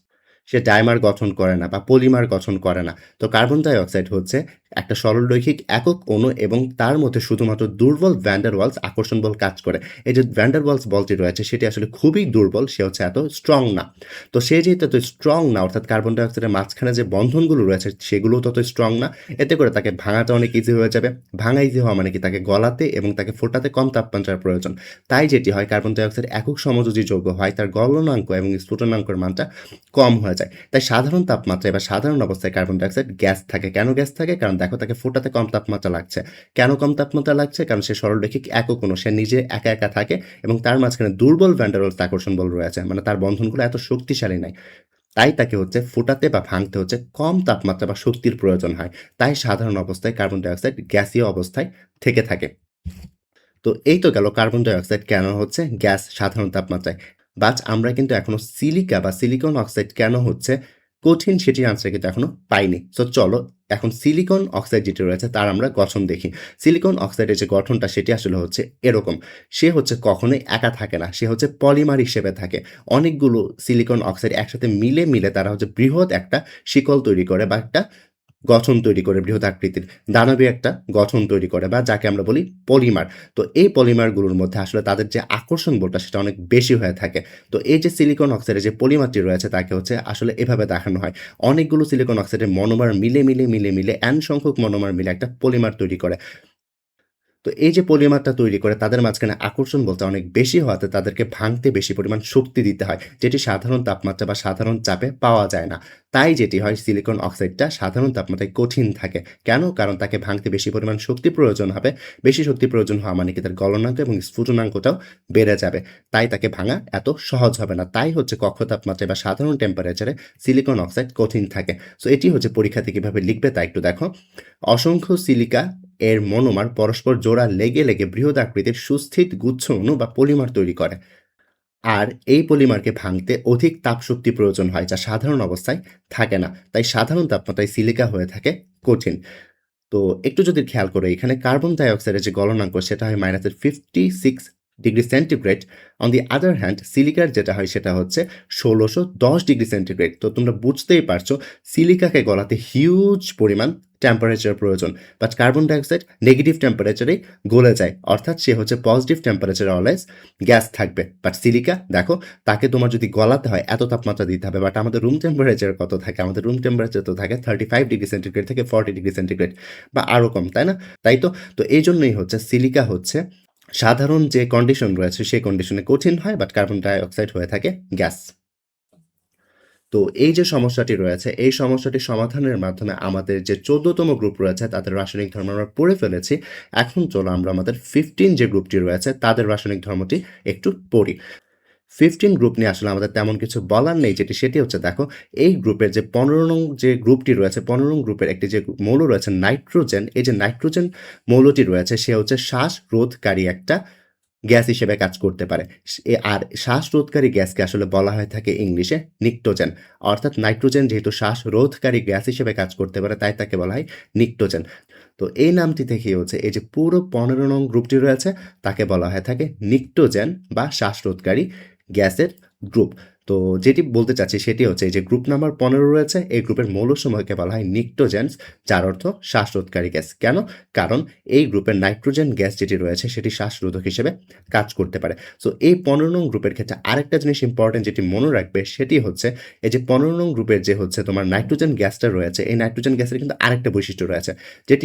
সে ডাইমার গঠন করে না বা পলিমার গঠন করে না। তো কার্বন ডাই অক্সাইড হচ্ছে একটা সরলরৈখিক একক অণু এবং তার মধ্যে শুধুমাত্র দুর্বল ভ্যান ডার ওয়ালস আকর্ষণ বল কাজ করে। এই যে ভ্যান ডার ওয়ালস বলটি রয়েছে সেটি আসলে খুবই দুর্বল, সে হচ্ছে এত স্ট্রং না। তো সে যেহেতু এত স্ট্রং না অর্থাৎ কার্বন ডাই অক্সাইডের মাঝখানে যে বন্ধনগুলো রয়েছে সেগুলোও তত স্ট্রং না। এতে করে তাকে ভাঙাটা অনেক ইজি হয়ে যাবে। ভাঙা ইজি হওয়া মানে কি তাকে গলাতে এবং তাকে ফোটাতে কম তাপমাত্রার প্রয়োজন। তাই যেটি হয় কার্বন ডাই অক্সাইড একক সমযোজী যৌগ হয় তার গলনাঙ্ক এবং স্ফুটনাঙ্কের মানটা কম হয়ে যায়। তাই সাধারণ তাপমাত্রায় বা সাধারণ অবস্থায় কার্বন ডাই অক্সাইড গ্যাস থাকে। কেন গ্যাস থাকে? কারণ দেখো তাকে ফোটাতে কম তাপমাত্রা লাগছে। কেন কম তাপমাত্রা লাগছে? কারণ সে সরলরৈখিক একক অণু, সে নিজে একা, একা থাকে এবং তার মাঝখানে দুর্বল ভ্যান ডার ওয়ালস আকর্ষণ বল রয়েছে। মানে তার বন্ধনগুলো এত শক্তিশালী নাই। তাই তাকে হচ্ছে ফোটাতে বা ভাঙতে হচ্ছে কম তাপমাত্রা বা শক্তির প্রয়োজন হয়। তাই সাধারণ অবস্থায় কার্বন ডাই অক্সাইড গ্যাসীয় অবস্থায় থেকে থাকে। তো এই তো গেল কার্বন ডাই অক্সাইড কেন হচ্ছে গ্যাস সাধারণ তাপমাত্রায়। বাট আমরা কিন্তু এখনো সিলিকা বা সিলিকন অক্সাইড কেন হচ্ছে কঠিন সেটির আনসার কিন্তু এখনো পাইনি। সো চলো এখন সিলিকন অক্সাইড যেটি রয়েছে তার আমরা গঠন দেখি। সিলিকন অক্সাইডের যে গঠনটা সেটি আসলে হচ্ছে এরকম। সে হচ্ছে কখনোই একা থাকে না, সে হচ্ছে পলিমার হিসেবে থাকে। অনেকগুলো সিলিকন অক্সাইড একসাথে মিলে মিলে তারা হচ্ছে বৃহৎ একটা শিকল তৈরি করে বা একটা গঠন তৈরি করে বৃহৎ আকৃতির দানবীয় একটা গঠন তৈরি করে বা যাকে আমরা বলি পলিমার। তো এই পলিমারগুলোর মধ্যে আসলে তাদের যে আকর্ষণ বলটা সেটা অনেক বেশি হয়ে থাকে। তো এই যে সিলিকন অক্সাইডের যে পলিমারটি রয়েছে তাকে হচ্ছে আসলে এভাবে দেখানো হয়। অনেকগুলো সিলিকন অক্সাইডের মনোমার মিলে মিলে মিলে মিলে এন সংখ্যক মনোমার মিলে একটা পলিমার তৈরি করে। তো এই যে পলিমারটা তৈরি করে তাদের মাঝখানে আকর্ষণ বলতে অনেক বেশি হওয়াতে তাদেরকে ভাঙতে বেশি পরিমাণ শক্তি দিতে হয়, যেটি সাধারণ তাপমাত্রা বা সাধারণ চাপে পাওয়া যায় না। তাই যেটি হয় সিলিকন অক্সাইডটা সাধারণ তাপমাত্রায় কঠিন থাকে। কেন? কারণ তাকে ভাঙতে বেশি পরিমাণ শক্তি প্রয়োজন হবে। বেশি শক্তি প্রয়োজন হওয়া মানে কি তার গলনাঙ্ক এবং স্ফুটনাঙ্কটাও বেড়ে যাবে। তাই তাকে ভাঙা এত সহজ হবে না। তাই হচ্ছে কক্ষ তাপমাত্রায় বা সাধারণ টেম্পারেচারে সিলিকন অক্সাইড কঠিন থাকে। সো এটি হচ্ছে পরীক্ষাতে কিভাবে লিখবে তা একটু দেখো। অসংখ্য সিলিকা এর মনোমার পরস্পর জোড়া লেগে লেগে বৃহৎ আকৃতির সুস্থিত গুচ্ছ অণু বা পলিমার তৈরি করে। আর এই পলিমারকে ভাঙতে অধিক তাপশক্তি প্রয়োজন হয় যা সাধারণ অবস্থায় থাকে না। তাই সাধারণ তাপমাত্রায় সিলিকা হয়ে থাকে কঠিন। তো একটু যদি খেয়াল করো এখানে কার্বন ডাই অক্সাইডের যে গলনাঙ্ক সেটা হয় -56 degree centigrade. On the other hand সিলিকার যেটা হয় সেটা হচ্ছে 1610 ডিগ্রি সেন্টিগ্রেড। তো তোমরা বুঝতেই পারছো সিলিকাকে গলাতে হিউজ পরিমাণ টেম্পারেচার প্রয়োজন। But carbon dioxide negative টেম্পারেচারেই গলে যায়, অর্থাৎ সে হচ্ছে পজিটিভ টেম্পারেচারে অলওয়েজ গ্যাস থাকবে। বাট সিলিকা দেখো, তাকে তোমার যদি গলাতে হয় এত তাপমাত্রা দিতে হবে। বাট আমাদের রুম টেম্পারেচার কত থাকে? আমাদের রুম টেম্পারেচার তো থাকে 35 ডিগ্রি সেন্টিগ্রেড থেকে 40 ডিগ্রি সেন্টিগ্রেড বা আরও কম, তাই না? তাই তো। তো এই জন্যই হচ্ছে সিলিকা হচ্ছে সাধারণ যে কন্ডিশন রয়েছে সেই কন্ডিশনে কঠিন হয়, বাট কার্বন ডাই অক্সাইড হয়ে থাকে গ্যাস। তো এই যে সমস্যাটি রয়েছে এই সমস্যাটি সমাধানের মাধ্যমে আমাদের যে 14তম গ্রুপ রয়েছে তাদের রাসায়নিক ধর্ম আমরা পড়ে ফেলেছি। এখন চলো আমরা আমাদের 15 যে গ্রুপটি রয়েছে তাদের রাসায়নিক ধর্মটি একটু পড়ি। 15 গ্রুপ নিয়ে আসলে আমাদের তেমন কিছু বলার নেই, সেটি হচ্ছে দেখো, এই গ্রুপের যে 15 নং যে গ্রুপটি রয়েছে 15 নং গ্রুপের একটি যে মৌল রয়েছে নাইট্রোজেন, এই যে নাইট্রোজেন মৌলটি রয়েছে সে হচ্ছে শ্বাসরোধকারী একটা গ্যাস হিসেবে কাজ করতে পারে। আর শ্বাসরোধকারী গ্যাসকে আসলে বলা হয়ে থাকে ইংলিশে নিক্টোজেন। অর্থাৎ নাইট্রোজেন যেহেতু শ্বাসরোধকারী গ্যাস হিসেবে কাজ করতে পারে তাই তাকে বলা হয় নিক্টোজেন। তো এই নামটি থেকেই হচ্ছে এই যে পুরো 15 নং গ্রুপটি রয়েছে তাকে বলা হয়ে থাকে নিক্টোজেন বা শ্বাসরোধকারী গ্যাসের গ্রুপ। তো যেটি বলতে চাচ্ছি সেটি হচ্ছে এই যে গ্রুপ নাম্বার 15 রয়েছে এই গ্রুপের মৌলসমূহকে বলা হয় নিক্টোজেন্স, যার অর্থ শ্বাসরোধকারী গ্যাস। কেন? কারণ এই গ্রুপের নাইট্রোজেন গ্যাস যেটি রয়েছে সেটি শ্বাসরোধক হিসেবে কাজ করতে পারে। সো এই 15 নং গ্রুপের ক্ষেত্রে আরেকটা জিনিস ইম্পর্টেন্ট যেটি মনে রাখবে সেটি হচ্ছে এই যে 15 নং গ্রুপের যে হচ্ছে তোমার নাইট্রোজেন গ্যাসটা রয়েছে এই নাইট্রোজেন গ্যাসের কিন্তু আরেকটা বৈশিষ্ট্য রয়েছে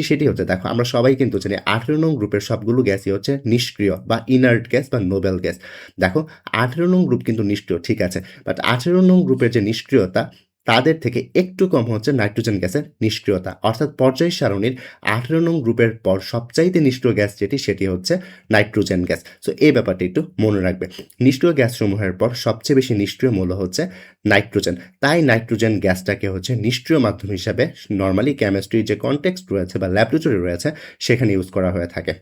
সেটি হচ্ছে দেখো, আমরা সবাই কিন্তু জানি 18 নং গ্রুপের সবগুলো গ্যাসই হচ্ছে নিষ্ক্রিয় বা ইনার্ট গ্যাস বা নোবেল গ্যাস। দেখো 18 নং গ্রুপ কিন্তু নিষ্ক্রিয়, ঠিক আছে, বাট 18 নং গ্রুপের যে নিষ্ক্রিয়তা তাদের থেকে একটু কম হচ্ছে নাইট্রোজেন গ্যাসের নিষ্ক্রিয়তা। অর্থাৎ পর্যায় সারণীর 18 নং গ্রুপের পর সবচাইতে নিষ্ক্রিয় গ্যাস সেটি হচ্ছে নাইট্রোজেন গ্যাস। সো এই ব্যাপারটা একটু মনে রাখবে। নিষ্ক্রিয় গ্যাসসমূহের পর সবচেয়ে বেশি নিষ্ক্রিয় মৌল হচ্ছে নাইট্রোজেন। তাই নাইট্রোজেন গ্যাসটাকে হচ্ছে নিষ্ক্রিয় মাধ্যম হিসাবে নর্মালি কেমিস্ট্রির যে কনটেক্সট রয়েছে বা ল্যাবরেটরি রয়েছে সেখানে ইউজ করা হয়ে থাকে।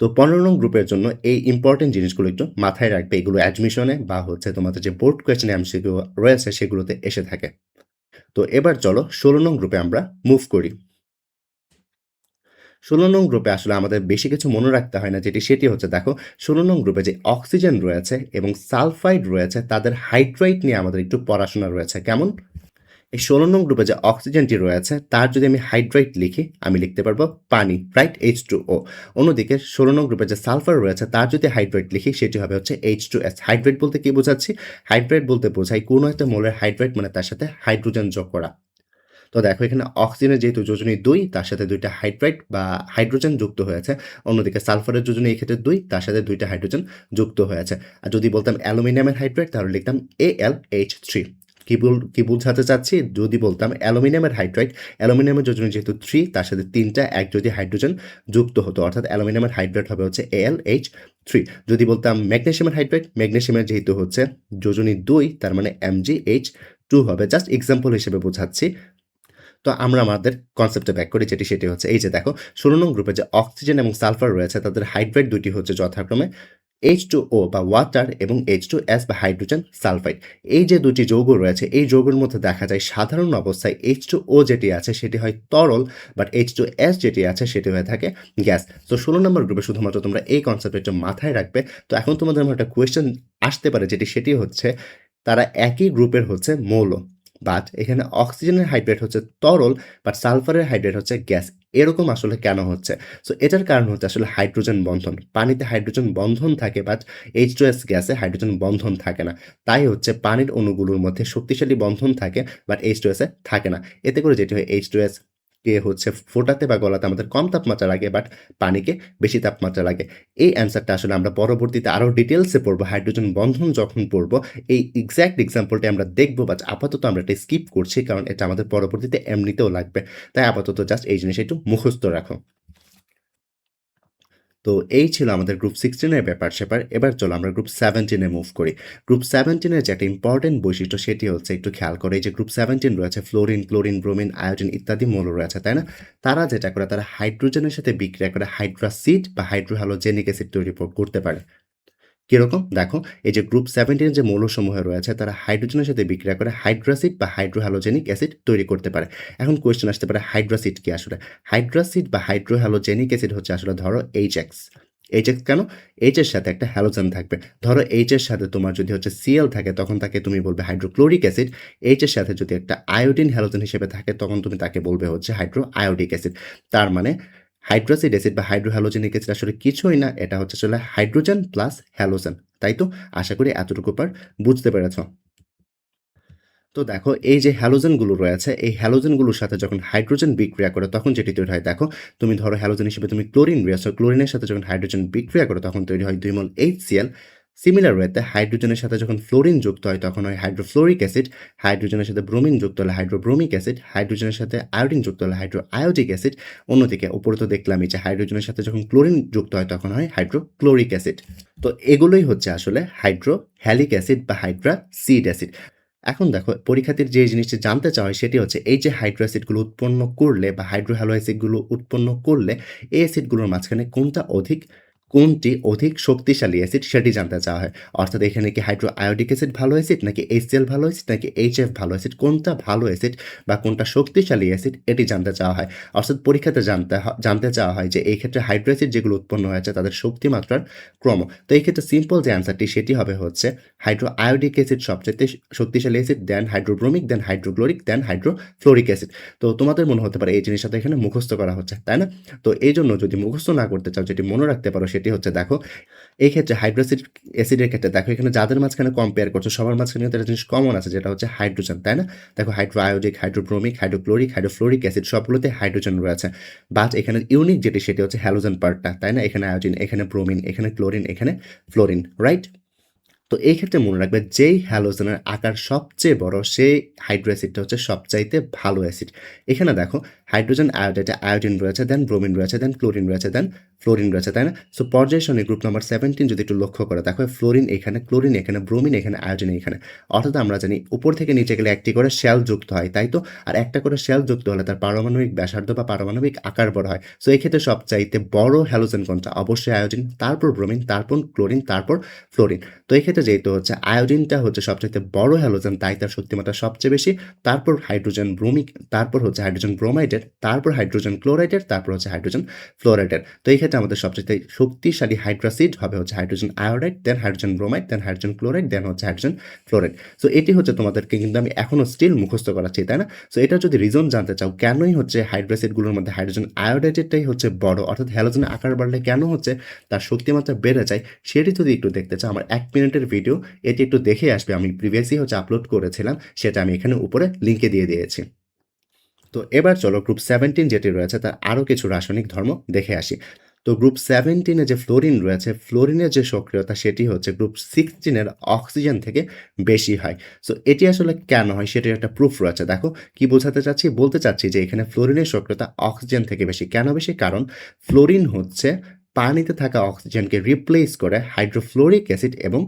তো 15 নং গ্রুপের জন্য এই ইম্পর্টেন্ট জিনিসগুলো একটু মাথায় রাখবে। এগুলো অ্যাডমিশনে বা হচ্ছে তোমাদের যে বোর্ড কোয়েশ্চেন এমসিকিউ রয়েছে সেগুলোতে এসে থাকে। তো এবার চলো 16 নং গ্রুপে আমরা মুভ করি। 16 নং গ্রুপে আসলে আমাদের বেশি কিছু মনে রাখতে হয় না, সেটি হচ্ছে দেখো 16 নং গ্রুপে যে অক্সিজেন রয়েছে এবং সালফাইড রয়েছে তাদের হাইড্রাইড নিয়ে আমাদের একটু পড়াশোনা রয়েছে। কেমন? এই 16 নং গ্রুপে যে অক্সিজেনটি রয়েছে তার যদি আমি হাইড্রাইড লিখি আমি লিখতে পারবো পানি, রাইট, H2O। অন্যদিকে 16 নং গ্রুপে যে সালফার রয়েছে তার যদি হাইড্রাইড লিখি সেটি হবে হচ্ছে H2S। হাইড্রাইড বলতে কি বোঝাচ্ছি? হাইড্রাইড বলতে বোঝাই কোনো একটা মৌলের হাইড্রাইড মানে তার সাথে হাইড্রোজেন যোগ করা। তো দেখো এখানে অক্সিজেনের যেহেতু যোজনী 2 তার সাথে 2টা হাইড্রাইড বা হাইড্রোজেন যুক্ত হয়েছে। অন্যদিকে সালফারের যোজনী এই ক্ষেত্রে 2 তার সাথে 2টা হাইড্রোজেন যুক্ত হয়েছে। আর যদি বলতাম অ্যালুমিনিয়ামের হাইড্রাইড তাহলে লিখতাম AlH3। কি বোঝাতে চাচ্ছি? যদি বলতাম অ্যালুমিনিয়ামের হাইড্রাইড, অ্যালুমিনিয়ামের যোজনী যেহেতু 3 তার সাথে 3টা এক যদি হাইড্রোজেন যুক্ত হতো অর্থাৎ অ্যালুমিনিয়ামের হাইড্রাইড হবে হচ্ছে AlH3। যদি বলতাম ম্যাগনেসিয়ামের হাইড্রাইড, ম্যাগনেসিয়ামের যেহেতু হচ্ছে যোজনী 2 তার মানে MgH2 হবে। জাস্ট এক্সাম্পল হিসেবে বোঝাচ্ছি। তো আমরা আমাদের কনসেপ্টে ব্যাক করি সেটি হচ্ছে এই যে দেখো 16 নং গ্রুপে যে অক্সিজেন এবং সালফার রয়েছে তাদের হাইড্রাইড দুটি হচ্ছে যথাক্রমে H2O বা ওয়াটার এবং H2S বা হাইড্রোজেন সালফাইড। এই যে দুটি যৌগ রয়েছে এই যৌগের মধ্যে দেখা যায় সাধারণ অবস্থায় H2O যেটি আছে সেটি হয় তরল, বাট H2S যেটি আছে সেটি হয়ে থাকে গ্যাস। তো 16 নম্বর গ্রুপে শুধুমাত্র তোমরা এই কনসেপ্টটা মাথায় রাখবে। তো এখন তোমাদের আমার একটা কোয়েশ্চেন আসতে পারে সেটি হচ্ছে তারা একই গ্রুপের হচ্ছে মৌল, বাট এখানে অক্সিজেনের হাইড্রেট হচ্ছে তরল বাট সালফারের হাইড্রেট হচ্ছে গ্যাস। এরকম আসলে কেন হচ্ছে? সো এটার কারণ হচ্ছে আসলে হাইড্রোজেন বন্ধন। পানিতে হাইড্রোজেন বন্ধন থাকে বাট H2S গ্যাসে হাইড্রোজেন বন্ধন থাকে না। তাই হচ্ছে পানির অণুগুলোর মধ্যে শক্তিশালী বন্ধন থাকে বাট H2S এ থাকে না। এতে করে যেটি হয় H2S কে হচ্ছে ফোটাতে বা গলাতে আমাদের কম তাপমাত্রা লাগে বাট পানিকে বেশি তাপমাত্রা লাগে। এই অ্যান্সারটা আসলে আমরা পরবর্তীতে আরও ডিটেইলসে পড়বো। হাইড্রোজেন বন্ধন যখন পড়বো, এই এক্সাক্ট এক্সাম্পলটা আমরা দেখবো, বাট আপাতত আমরা এটা স্কিপ করছি কারণ এটা আমাদের পরবর্তীতে এমনিতেও লাগবে। তাই আপাতত জাস্ট এই জিনিস একটু মুখস্থ রাখো। তো এই ছিল আমাদের গ্রুপ 16 এর ব্যাপার-স্যাপার। এবার চলো আমরা গ্রুপ 17 এ মুভ করি। গ্রুপ 17 এর যে একটা ইম্পোর্টেন্ট বৈশিষ্ট্য সেটি হচ্ছে একটু খেয়াল করো। এই যে গ্রুপ 17 রয়েছে ফ্লোরিন, ক্লোরিন, ব্রোমিন, আয়োডিন ইত্যাদি মৌল রয়েছে, তাই না? তারা যেটা করে তারা হাইড্রোজেনের সাথে বিক্রিয়া করে হাইড্রোসিড বা হাইড্রোহ্যালোজেনিক অ্যাসিড তৈরি করতে পারে। কিরকম? দেখো, এই যে গ্রুপ 17 যে মৌলসমূহ রয়েছে তারা হাইড্রোজেনের সাথে বিক্রিয়া করে হাইড্রোসিড বা হাইড্রোহ্যালোজেনিক অ্যাসিড তৈরি করতে পারে। এখন কোয়েশ্চেন আসতে পারে হাইড্রোসিড কি আসলে? হাইড্রোসিড বা হাইড্রোহ্যালোজেনিক অ্যাসিড হচ্ছে আসলে ধরো HX। HX কেন? H এর সাথে একটা হ্যালোজেন থাকবে। ধরো H এর সাথে তোমার যদি হচ্ছে Cl থাকে তখন তাকে তুমি বলবে হাইড্রোক্লোরিক অ্যাসিড। H এর সাথে যদি একটা আয়োডিন হ্যালোজেন হিসেবে থাকে তখন তুমি তাকে বলবে হচ্ছে হাইড্রোআয়োডিক অ্যাসিড। তার মানে হাইড্রোসিড অ্যাসিড বা হাইড্রোহ্যালোজেনিক অ্যাসিড আসলে কিছুই না, এটা হচ্ছে আসলে হাইড্রোজেন প্লাস হ্যালোজেন। তাই তো? আশা করি এতটুকু বুঝতে পেরেছ। তো দেখো, এই যে হ্যালোজেনগুলো রয়েছে এই হ্যালোজেনগুলোর সাথে যখন হাইড্রোজেন বিক্রিয়া করে তখন যেটি তৈরি হয়, দেখো তুমি ধরো হ্যালোজেন হিসেবে তুমি ক্লোরিন রয়েছে, ক্লোরিনের সাথে যখন হাইড্রোজেন বিক্রিয়া করে তখন তৈরি হয় 2 মোল HCl। সিমিলার ওয়েতে হাইড্রোজেনের সাথে যখন ফ্লোরিন যুক্ত হয় তখন হয় হাইড্রোফ্লোরিক অ্যাসিড, হাইড্রোজেনের সাথে ব্রোমিন যুক্ত হলে হাইড্রোব্রোমিক অ্যাসিড, হাইড্রোজেনের সাথে আয়োডিন যুক্ত হলে হাইড্রোআয়োডিক অ্যাসিড। অন্যদিকে উপরে তো দেখলামই যে হাইড্রোজেনের সাথে যখন ক্লোরিন যুক্ত হয় তখন হয় হাইড্রোক্লোরিক অ্যাসিড। তো এগুলোই হচ্ছে আসলে হাইড্রোহ্যালিক অ্যাসিড বা হাইড্রাসিড অ্যাসিড। এখন দেখো, পরীক্ষার্থীর যে জিনিসটি জানতে চাওয়া হয় সেটি হচ্ছে এই যে হাইড্রো অ্যাসিডগুলো উৎপন্ন করলে বা হাইড্রোহ্যালো অ্যাসিডগুলো উৎপন্ন করলে এই অ্যাসিডগুলোর মাঝখানে কোনটি অধিক শক্তিশালী অ্যাসিড সেটি জানতে চাওয়া হয়। অর্থাৎ এখানে কি হাইড্রোআয়োডিক অ্যাসিড ভালো অ্যাসিড নাকি HCl ভালো অ্যাসিড নাকি HF ভালো অ্যাসিড, কোনটা ভালো অ্যাসিড বা কোনটা শক্তিশালী অ্যাসিড এটি জানতে চাওয়া হয়। অর্থাৎ পরীক্ষাতে জানতে চাওয়া হয় যে এই ক্ষেত্রে হাইড্রো অ্যাসিড যেগুলো উৎপন্ন হয়েছে তাদের শক্তিমাত্রার ক্রম। তো এই ক্ষেত্রে সিম্পল যে অ্যান্সারটি সেটি হবে হচ্ছে হাইড্রোআয়োডিক অ্যাসিড সবচেয়ে শক্তিশালী অ্যাসিড, দেন হাইড্রোব্রোমিক, দেন হাইড্রোক্লোরিক, দেন হাইড্রোফ্লোরিক অ্যাসিড। তো তোমাদের মনে হতে পারে এই জিনিসটা তো এখানে মুখস্থ করা হচ্ছে, তাই না? তো এই জন্য যদি মুখস্থ না করতে চাও, যেটি মনে রাখতে পারো সেটি হচ্ছে, দেখো এই ক্ষেত্রে অ্যাসিডের ক্ষেত্রে দেখো এখানে যাদের মাঝখানে কম্পেয়ার করছো সবার মাঝখানে কিন্তু একটা জিনিস কমন আছে যেটা হচ্ছে হাইড্রোজেন, তাই না? দেখো হাইড্রোআয়োডিক, হাইড্রোব্রোমিক, হাইড্রোক্লোরিক, হাইড্রোফ্লোরিক অ্যাসিড সবগুলোতে হাইড্রোজেন রয়েছে। বাট এখানে ইউনিক যেটি সেটি হচ্ছে হ্যালোজেন পার্টটা, তাই না? এখানে আয়োডিন, এখানে ব্রোমিন, এখানে ক্লোরিন, এখানে ফ্লোরিন, রাইট? তো এই ক্ষেত্রে মনে রাখবে যেই হ্যালোজেনের আকার সবচেয়ে বড় সেই হাইড্রো অ্যাসিডটা হচ্ছে সবচাইতে ভালো অ্যাসিড। এখানে দেখো হাইড্রোজেন আয়োডাইডে আয়োডিন রয়েছে, দেন ব্রোমিন রয়েছে, দেন ক্লোরিন রয়েছে, দেন ফ্লোরিন রয়েছে, তাই না? সো পর্যায় সারণী গ্রুপ নাম্বার 17 যদি একটু লক্ষ্য করে দেখো, ফ্লোরিন এখানে, ক্লোরিন এখানে, ব্রোমিন এখানে, আয়োডিন এখানে। অর্থাৎ আমরা জানি উপর থেকে নিচে গেলে একটি করে শেল যুক্ত হয়, তাই তো? আর একটা করে শেল যুক্ত হলে তার পারমাণবিক ব্যাসার্ধ বা পারমাণবিক আকার বড় হয়। সো এই ক্ষেত্রে সবচাইতে বড় হ্যালোজেন কোনটা? অবশ্যই আয়োডিন, তারপর ব্রোমিন, তারপর ক্লোরিন, তারপর ফ্লোরিন। তো এই ক্ষেত্রে যেহেতু হচ্ছে আয়োডিনটা হচ্ছে সবচাইতে বড় হ্যালোজেন তাই তার শক্তিমাত্রা সবচেয়ে বেশি, তারপর হাইড্রোজেন ব্রোমিক, তারপর হচ্ছে হাইড্রোজেন ব্রোমাইডের, তারপর হাইড্রোজেন ক্লোরাইডের, তারপর হচ্ছে হাইড্রোজেন ফ্লোরাইডের। তো এই ক্ষেত্রে আমাদের সবচাইতে শক্তিশালী হাইড্রাসিড হবে হচ্ছে হাইড্রোজেন আয়োডাইড, দেন হাইড্রোজেন ব্রোমাইড, দেন হাইড্রোজেন ক্লোরাইড, দেন হচ্ছে হাইড্রোজেন ফ্লোরাইড। সো এটি হচ্ছে তোমাদেরকে কিন্তু আমি এখনো স্টিল মুখস্থ করাচ্ছি, তাই না? সো এটা যদি রিজন জানতে চাও কেনই হচ্ছে হাইড্রাসিডগুলোর মধ্যে হাইড্রোজেন আয়োডাইডেরটাই হচ্ছে বড়, অর্থাৎ হ্যালোজেনের আকার বাড়লে কেন হচ্ছে তার শক্তিমাত্রা বেড়ে যায়, সেটি যদি একটু দেখতে চাও আমার 1 মিনিটের ভিডিও, এটি একটু দেখে আসবে। আমি প্রিভিয়াসলি হচ্ছে আপলোড করেছিলাম, সেটা আমি এখানে উপরে লিঙ্কে দিয়ে দিয়েছি। তো এবার চলো গ্রুপ 17 যেটি রয়েছে তার আরও কিছু রাসায়নিক ধর্ম দেখে আসি। তো গ্রুপ 17 যে ফ্লোরিন রয়েছে, ফ্লোরিনের যে সক্রিয়তা সেটি হচ্ছে গ্রুপ 16 অক্সিজেন থেকে বেশি হয়। সো এটি আসলে কেন হয় সেটির একটা প্রুফ রয়েছে। দেখো কি বোঝাতে চাচ্ছি? বলতে চাচ্ছি যে এখানে ফ্লোরিনের সক্রিয়তা অক্সিজেন থেকে বেশি। কেন বেশি? কারণ ফ্লোরিন হচ্ছে পানিতে থাকা অক্সিজেনকে রিপ্লেস করে হাইড্রোফ্লোরিক অ্যাসিড এবং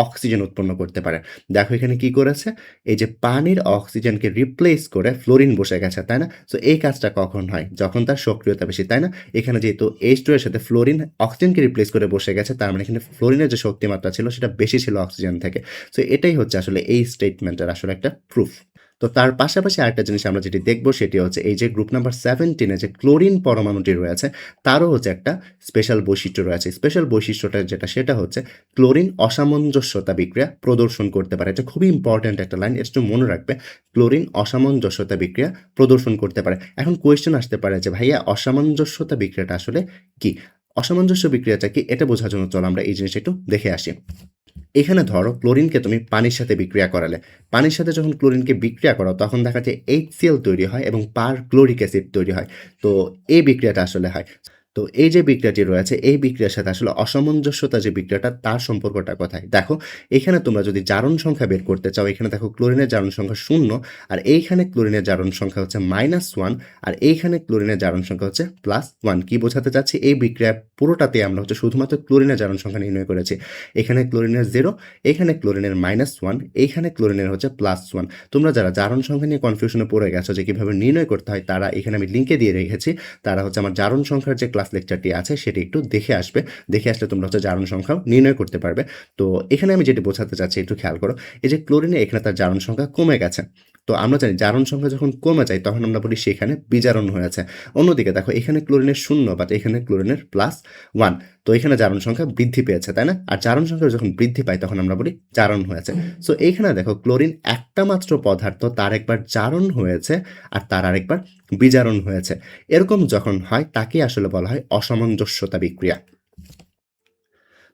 অক্সিজেন উৎপন্ন করতে পারে। দেখো এখানে কি করেছে? এই যে পানির অক্সিজেনকে রিপ্লেস করে ফ্লোরিন বসে গেছে, তাই না? সো এই কাজটা কখন হয়? যখন তার সক্রিয়তা বেশি, তাই না? এখানে যেহেতু H2 এর সাথে ফ্লোরিন অক্সিজেনকে রিপ্লেস করে বসে গেছে, তার মানে এখানে ফ্লোরিনের যে শক্তিমাত্রা ছিল সেটা বেশি ছিল অক্সিজেন থেকে। সো এটাই হচ্ছে আসলে এই স্টেটমেন্টের আসলে একটা প্রুফ। তো তার পাশাপাশি আরেকটা জিনিস আমরা যেটি দেখব সেটি হচ্ছে এই যে গ্রুপ নাম্বার 17 যে ক্লোরিন পরমাণুটি রয়েছে তারও হচ্ছে একটা স্পেশাল বৈশিষ্ট্য রয়েছে। স্পেশাল বৈশিষ্ট্যটা সেটা হচ্ছে ক্লোরিন অসামঞ্জস্যতা বিক্রিয়া প্রদর্শন করতে পারে। এটা খুবই ইম্পর্ট্যান্ট একটা লাইন, একটু মনে রাখবে। ক্লোরিন অসামঞ্জস্যতা বিক্রিয়া প্রদর্শন করতে পারে। এখন কোয়েশ্চেন আসতে পারে যে ভাইয়া অসামঞ্জস্যতা বিক্রিয়াটা আসলে কি? অসামঞ্জস্য বিক্রিয়াটা কি এটা বোঝার জন্য চলো আমরা এই জিনিসটা একটু দেখে আসি। এখানে ধরো ক্লোরিনকে তুমি পানির সাথে বিক্রিয়া করালে, পানির সাথে যখন ক্লোরিনকে বিক্রিয়া করো তখন দেখা যায় HCl তৈরি হয় এবং পারক্লোরিক অ্যাসিড তৈরি হয়। তো এই বিক্রিয়াটা আসলে হয়। তো এই যে বিক্রিয়াটি রয়েছে এই বিক্রিয়ার সাথে আসলে অসামঞ্জস্যতা যে বিক্রিয়াটা তার সম্পর্কটা কোথায়? দেখো এখানে তোমরা যদি জারণ সংখ্যা বের করতে চাও, এখানে দেখো ক্লোরিনের জারণ সংখ্যা 0 আর এইখানে ক্লোরিনের জারণ সংখ্যা হচ্ছে -1 আর এইখানে ক্লোরিনের জারণ সংখ্যা হচ্ছে +1। কি বোঝাতে চাচ্ছি? এই বিক্রিয়া পুরোটাতে আমরা হচ্ছে শুধুমাত্র ক্লোরিনের জারণ সংখ্যা নির্ণয় করেছি। এখানে ক্লোরিনের 0, এখানে ক্লোরিনের -1, এইখানে ক্লোরিনের হচ্ছে +1। তোমরা যারা জারণ সংখ্যা নিয়ে কনফিউশনে পড়ে গেছো যে কিভাবে নির্ণয় করতে হয়, তারা এখানে আমি লিঙ্কে দিয়ে রেখেছি। তারা হচ্ছে আমার জারণ সংখ্যার যে ক্লাস লেকচারটি আছে সেটি একটু দেখে আসবে। দেখে আসলে তোমরা হচ্ছে জারণ সংখ্যাও নির্ণয় করতে পারবে। তো এখানে আমি যেটি বোঝাতে চাচ্ছি একটু খেয়াল করো। এই যে ক্লোরিনে এখানে তার জারণ সংখ্যা কমে গেছে। তো আমরা জানি জারণ সংখ্যা যখন কমে যায় তখন আমরা বলি সেখানে বিজারণ হয়েছে। অন্যদিকে দেখো এখানে ক্লোরিনের 0 বাট এখানে ক্লোরিনের +1। তো এখানে জারণ সংখ্যা বৃদ্ধি পেয়েছে, তাই না? আর জারণ সংখ্যা যখন বৃদ্ধি পায় তখন আমরা বলি জারণ হয়েছে। সো এইখানে দেখো ক্লোরিন একটা মাত্র পদার্থ, তার একবার জারণ হয়েছে আর তার আরেকবার বিজারণ হয়েছে। এরকম যখন হয় তাকে আসলে বলা হয় অসামঞ্জস্যতা বিক্রিয়া।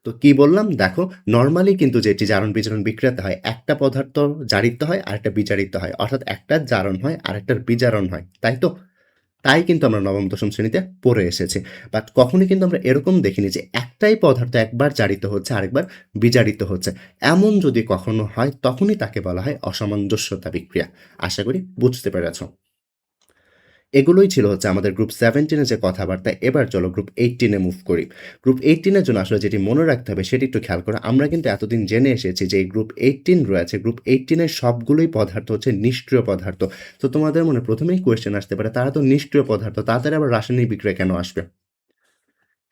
তো কি বললাম? দেখো নরমালি কিন্তু যেটি জারণ বিজারণ বিক্রিয়াতে হয়, একটা পদার্থ জারিত হয় আরেকটা বিজারিত হয়। অর্থাৎ একটার জারণ হয় আরেকটার বিজারণ হয়। তাই তো? তাই কিন্তু আমরা নবম দশম শ্রেণীতে পড়ে এসেছি। বাট কখনোই কিন্তু আমরা এরকম দেখিনি যে একটাই পদার্থ একবার জারিত হচ্ছে আরেকবার বিজারিত হচ্ছে। এমন যদি কখনো হয় তখনই তাকে বলা হয় অসামঞ্জস্যতা বিক্রিয়া। আশা করি বুঝতে পেরেছ। এগুলোই ছিল হচ্ছে আমাদের গ্রুপ 17 এর যে কথাবার্তা। এবার চলো গ্রুপ 18 এ মুভ করি। গ্রুপ 18 এর জন্য আসলে যেটি মনে রাখতে হবে সেটি একটু খেয়াল করো। আমরা কিন্তু এতদিন জেনে এসেছি যে এই গ্রুপ 18 রয়েছে, গ্রুপ 18 এর সবগুলোই পদার্থ হচ্ছে নিষ্ক্রিয় পদার্থ। তো তোমাদের মনে প্রথমেই কোয়েশ্চেন আসতে পারে, তারা তো নিষ্ক্রিয় পদার্থ, তাদের আবার রাসায়নিক বিক্রিয়া কেন আসবে?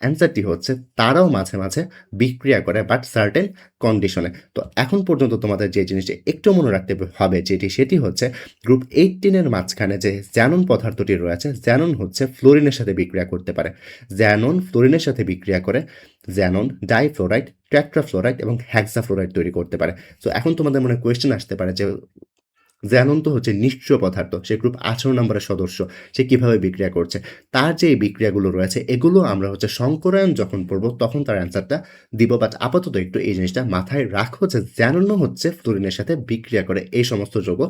অ্যান্সারটি হচ্ছে তারাও মাঝে, মাঝে বিক্রিয়া করে বাট সার্টেন কন্ডিশনে। তো এখন পর্যন্ত তোমাদের যে জিনিসটি একটু মনে রাখতে হবে সেটি হচ্ছে গ্রুপ 18 এর মাঝখানে যে জ্যানন পদার্থটি রয়েছে, জ্যানন হচ্ছে ফ্লোরিনের সাথে বিক্রিয়া করতে পারে। জ্যানন ফ্লোরিনের সাথে বিক্রিয়া করে জ্যানন ডাইফ্লোরাইড, টেট্রাফ্লোরাইড এবং হেক্সাফ্লোরাইড তৈরি করতে পারে। তো এখন তোমাদের মনে কোয়েশ্চেন আসতে পারে যে জ্যানন তো হচ্ছে নিষ্ক্রিয় পদার্থ, সে গ্রুপ 18 নম্বরের সদস্য, সে কিভাবে বিক্রিয়া করছে? তার যে এই বিক্রিয়াগুলো রয়েছে এগুলো আমরা হচ্ছে সংকরায়ন যখন পড়বো তখন তার অ্যান্সারটা দিব। বাট আপাতত একটু এই জিনিসটা মাথায় রাখো যে জ্যাননও হচ্ছে ফ্লোরিনের সাথে বিক্রিয়া করে এই সমস্ত যৌগ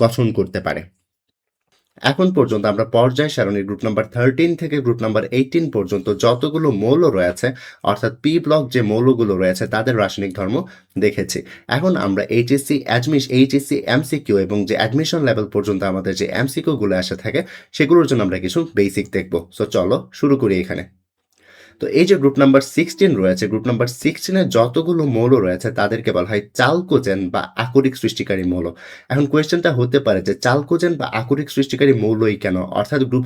গঠন করতে পারে। এখন পর্যন্ত আমরা পর্যায় সারণীর গ্রুপ নাম্বার 13 থেকে গ্রুপ নাম্বার 18 পর্যন্ত যতগুলো মৌল রয়েছে, অর্থাৎ পি ব্লক যে মৌলগুলো রয়েছে তাদের রাসায়নিক ধর্ম দেখেছি। এখন আমরা এইচএসসি এমসিকিউ এবং যে অ্যাডমিশন লেভেল পর্যন্ত আমাদের যে এমসিকিউ গুলো আসে থাকে সেগুলোর জন্য আমরা কিছু বেসিক দেখব। সো চলো শুরু করি এখানে। তো এই যে গ্রুপ নাম্বার 16 রয়েছে, গ্রুপ নাম্বার 16 এর যতগুলো মৌল রয়েছে তাদেরকে বলা হয় চালকোজেন বা আকরিক সৃষ্টিকারী মৌল। এখন কোয়েশ্চেনটা হতে পারে যে চালকোজেন বা আকরিক সৃষ্টিকারী মৌলই কেন? অর্থাৎ গ্রুপ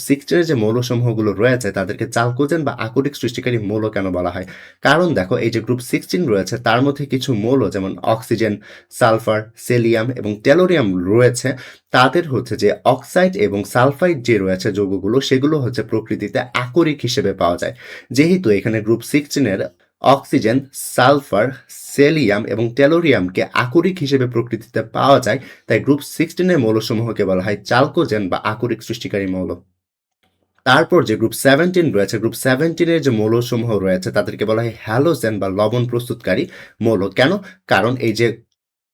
16 এর যে মৌলসমূহগুলো রয়েছে তাদেরকে চালকোজেন বা আকরিক সৃষ্টিকারী মৌল কেন বলা হয়? কারণ দেখো এই যে গ্রুপ 16 রয়েছে তার মধ্যে কিছু মৌল যেমন অক্সিজেন, সালফার, সেলিয়াম এবং টেলোরিয়াম রয়েছে, তাদের হচ্ছে যে অক্সাইড এবং সালফাইড যে রয়েছে যৌগগুলো সেগুলো হচ্ছে প্রকৃতিতে আকরিক হিসেবে পাওয়া যায়। যেহেতু এখানে গ্রুপ 16 এর অক্সিজেন, সালফার, সেলিয়াম এবং টেলোরিয়ামকে আকরিক হিসেবে প্রকৃতিতে পাওয়া যায়, তাই গ্রুপ 16 এর মৌলসমূহকে বলা হয় চালকোজেন বা আকরিক সৃষ্টিকারী মৌল। তারপর যে গ্রুপ 17 রয়েছে, গ্রুপ 17 এর যে মৌলসমূহ রয়েছে তাদেরকে বলা হয় হ্যালোজেন বা লবণ প্রস্তুতকারী মৌল। কেন? কারণ এই যে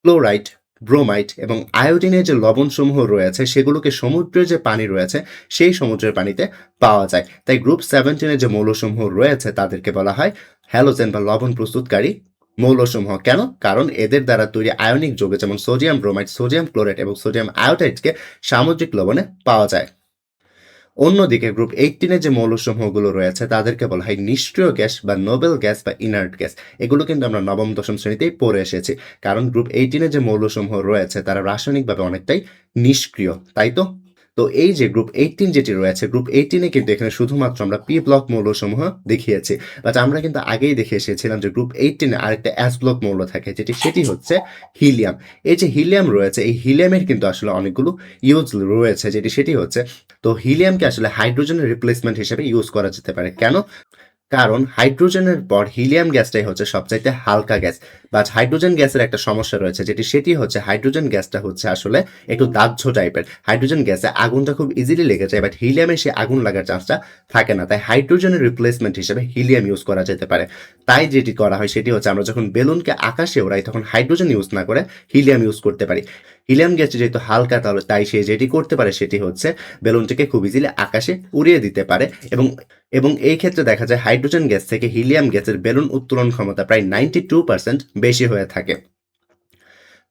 ক্লোরাইড, ব্রোমাইড এবং আয়োডিনের যে লবণসমূহ রয়েছে সেগুলোকে সমুদ্রের যে পানি রয়েছে সেই সমুদ্রের পানিতে পাওয়া যায়। তাই গ্রুপ 17 এর যে মৌলসমূহ রয়েছে তাদেরকে বলা হয় হ্যালোজেন বা লবণ প্রস্তুতকারী মৌলসমূহ। কেন? কারণ এদের দ্বারা তৈরি আয়নিক যৌগ যেমন সোডিয়াম ব্রোমাইড, সোডিয়াম ক্লোরাইড এবং সোডিয়াম আয়োডাইডকে সামুদ্রিক লবণে পাওয়া যায়। অন্যদিকে গ্রুপ 18 এর যে মৌলসমূহগুলো রয়েছে তাদেরকে বলা হয় নিষ্ক্রিয় গ্যাস বা নোবেল গ্যাস বা ইনার্ট গ্যাস। এগুলো কিন্তু আমরা নবম দশম শ্রেণীতেই পড়ে এসেছি। কারণ গ্রুপ 18 এর যে মৌলসমূহ রয়েছে তারা রাসায়নিকভাবে অনেকটাই নিষ্ক্রিয়, তাই তো? তো এই যে গ্রুপ 18 যেটি রয়েছে, গ্রুপ 18 এ কিন্তু এখানে শুধুমাত্র আমরা পি ব্লক মৌলসমূহ দেখিয়েছি। বাট আমরা কিন্তু আগেই দেখে এসেছিলাম যে গ্রুপ 18 এ আরেকটা এস ব্লক মৌল থাকে সেটি হচ্ছে হিলিয়াম। এই যে হিলিয়াম রয়েছে এই হিলিয়ামের কিন্তু আসলে অনেকগুলো ইউজ রয়েছে সেটি হচ্ছে, তো হিলিয়ামকে আসলে হাইড্রোজেনের রিপ্লেসমেন্ট হিসেবে ইউজ করা যেতে পারে। কেন? কারণ হাইড্রোজেনের পর হিলিয়াম গ্যাসটাই হচ্ছে সবচাইতে হালকা গ্যাস। বাট হাইড্রোজেন গ্যাসের একটা সমস্যা রয়েছে, সেটি হচ্ছে হাইড্রোজেন গ্যাসটা হচ্ছে আসলে একটু দাহ্য টাইপের। হাইড্রোজেন গ্যাসে আগুনটা খুব ইজিলি লেগে যায়, বাট হিলিয়ামে সে আগুন লাগার চান্সটা থাকে না। তাই হাইড্রোজেনের রিপ্লেসমেন্ট হিসেবে হিলিয়াম ইউজ করা যেতে পারে। তাই যেটি করা হয় সেটি হচ্ছে আমরা যখন বেলুনকে আকাশে ওড়াই তখন হাইড্রোজেন ইউজ না করে হিলিয়াম ইউজ করতে পারি। হিলিয়াম গ্যাসটি যেহেতু হালকা, তাহলে তাই সে যেটি করতে পারে সেটি হচ্ছে বেলুনটিকে খুব ইজিলি আকাশে উড়িয়ে দিতে পারে। এবং এবং এই ক্ষেত্রে দেখা যায় হাইড্রোজেন গ্যাস থেকে হিলিয়াম গ্যাসের বেলুন উত্তোলন ক্ষমতা প্রায় 92% বেশি হয়ে থাকে।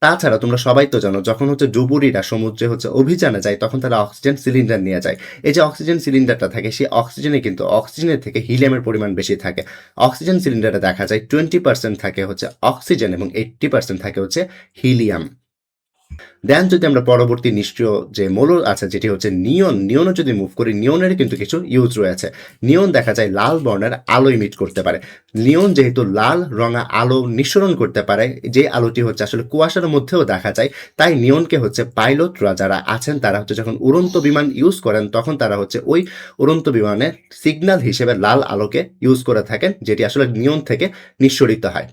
তাছাড়া তোমরা সবাই তো জানো, যখন হচ্ছে ডুবুরিরা সমুদ্রে হচ্ছে অভিযানে যায় তখন তারা অক্সিজেন সিলিন্ডার নিয়ে যায়। এই যে অক্সিজেন সিলিন্ডারটা থাকে, সেই অক্সিজেনে কিন্তু অক্সিজেনের থেকে হিলিয়ামের পরিমাণ বেশি থাকে। অক্সিজেন সিলিন্ডারে দেখা যায় 20% থাকে হচ্ছে অক্সিজেন এবং 80% থাকে হচ্ছে হিলিয়াম। দেন যদি আমরা পরবর্তী নিষ্ক্রিয় যে মৌল আছে যেটি হচ্ছে নিয়নও যদি মুভ করি, নিয়নের কিন্তু কিছু ইউজ রয়েছে। নিয়ন দেখা যায় লাল বর্ণের আলো ইমিট করতে পারে। নিয়ন যেহেতু লাল রঙা আলো নিঃসরণ করতে পারে, যে আলোটি হচ্ছে আসলে কুয়াশার মধ্যেও দেখা যায়, তাই নিয়নকে হচ্ছে পাইলটরা যারা আছেন তারা হচ্ছে যখন উড়ন্ত বিমান ইউজ করেন তখন তারা হচ্ছে ওই উড়ন্ত বিমানের সিগন্যাল হিসেবে লাল আলোকে ইউজ করে থাকেন, যেটি আসলে নিয়ন থেকে নিঃসরিত হয়।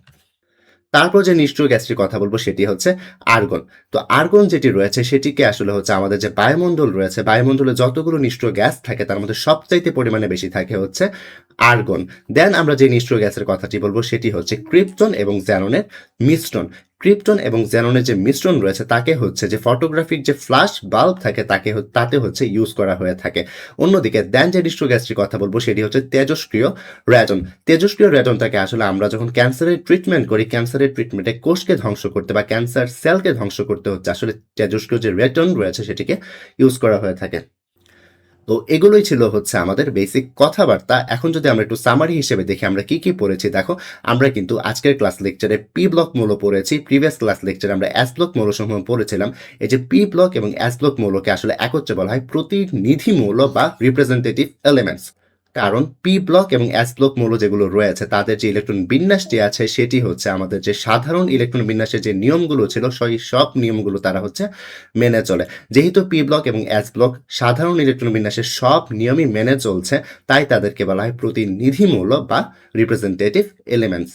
তারপর যে নিষ্ক্রিয় গ্যাসটির কথা বলবো সেটি হচ্ছে আর্গন। তো আর্গন যেটি রয়েছে সেটিকে আসলে হচ্ছে আমাদের যে বায়ুমণ্ডল রয়েছে, বায়ুমণ্ডলে যতগুলো নিষ্ক্রিয় গ্যাস থাকে তার মধ্যে সবচাইতে পরিমাণে বেশি থাকে হচ্ছে আর্গন। দেন আমরা যে নিষ্ক্রিয় গ্যাসের কথাটি বলবো সেটি হচ্ছে ক্রিপ্টন এবং জ্যাননের মিশ্রণ। ক্রিপ্টন এবং জ্যাননের যে মিশ্রণ রয়েছে তাকে হচ্ছে যে ফটোগ্রাফিক যে ফ্ল্যাশ বাল্ব থাকে তাতে হচ্ছে ইউজ করা হয়ে থাকে। অন্যদিকে দেন যে নিষ্ক্রিয় গ্যাসটির কথা বলবো সেটি হচ্ছে তেজস্ক্রিয় রেডন। তেজস্ক্রিয় রেডনটাকে আসলে আমরা যখন ক্যান্সারের ট্রিটমেন্ট করি, ক্যান্সারের ট্রিটমেন্টে কোষকে ধ্বংস করতে বা ক্যান্সার সেলকে ধ্বংস করতে হচ্ছে আসলে তেজস্ক্রিয় যে রেডন রয়েছে সেটিকে ইউজ করা হয়ে থাকে। তো এগুলোই ছিল হচ্ছে আমাদের বেসিক কথাবার্তা। এখন যদি আমরা একটু সামারি হিসেবে দেখি আমরা কি কি পড়েছি, দেখো আমরা কিন্তু আজকের ক্লাস লেকচারে পি ব্লক মৌল পড়েছি। প্রিভিয়াস ক্লাস লেকচারে আমরা এস ব্লক মৌলসমূহ পড়েছিলাম। এই যে পি ব্লক এবং এস ব্লক মৌলকে আসলে একত্রে বলা হয় প্রতিনিধি মৌল বা রিপ্রেজেন্টেটিভ এলিমেন্টস। কারণ পি ব্লক এবং এস ব্লক মৌল যেগুলো রয়েছে তাদের যে ইলেকট্রন বিন্যাসটি আছে সেটি হচ্ছে আমাদের যে সাধারণ ইলেকট্রন বিন্যাসের যে নিয়মগুলো ছিল সেই সব নিয়মগুলো তারা হচ্ছে মেনে চলে। যেহেতু পি ব্লক এবং এস ব্লক সাধারণ ইলেকট্রন বিন্যাসের সব নিয়মই মেনে চলছে, তাই তাদেরকে বলা হয় প্রতিনিধি মৌল বা রিপ্রেজেন্টেটিভ এলিমেন্টস।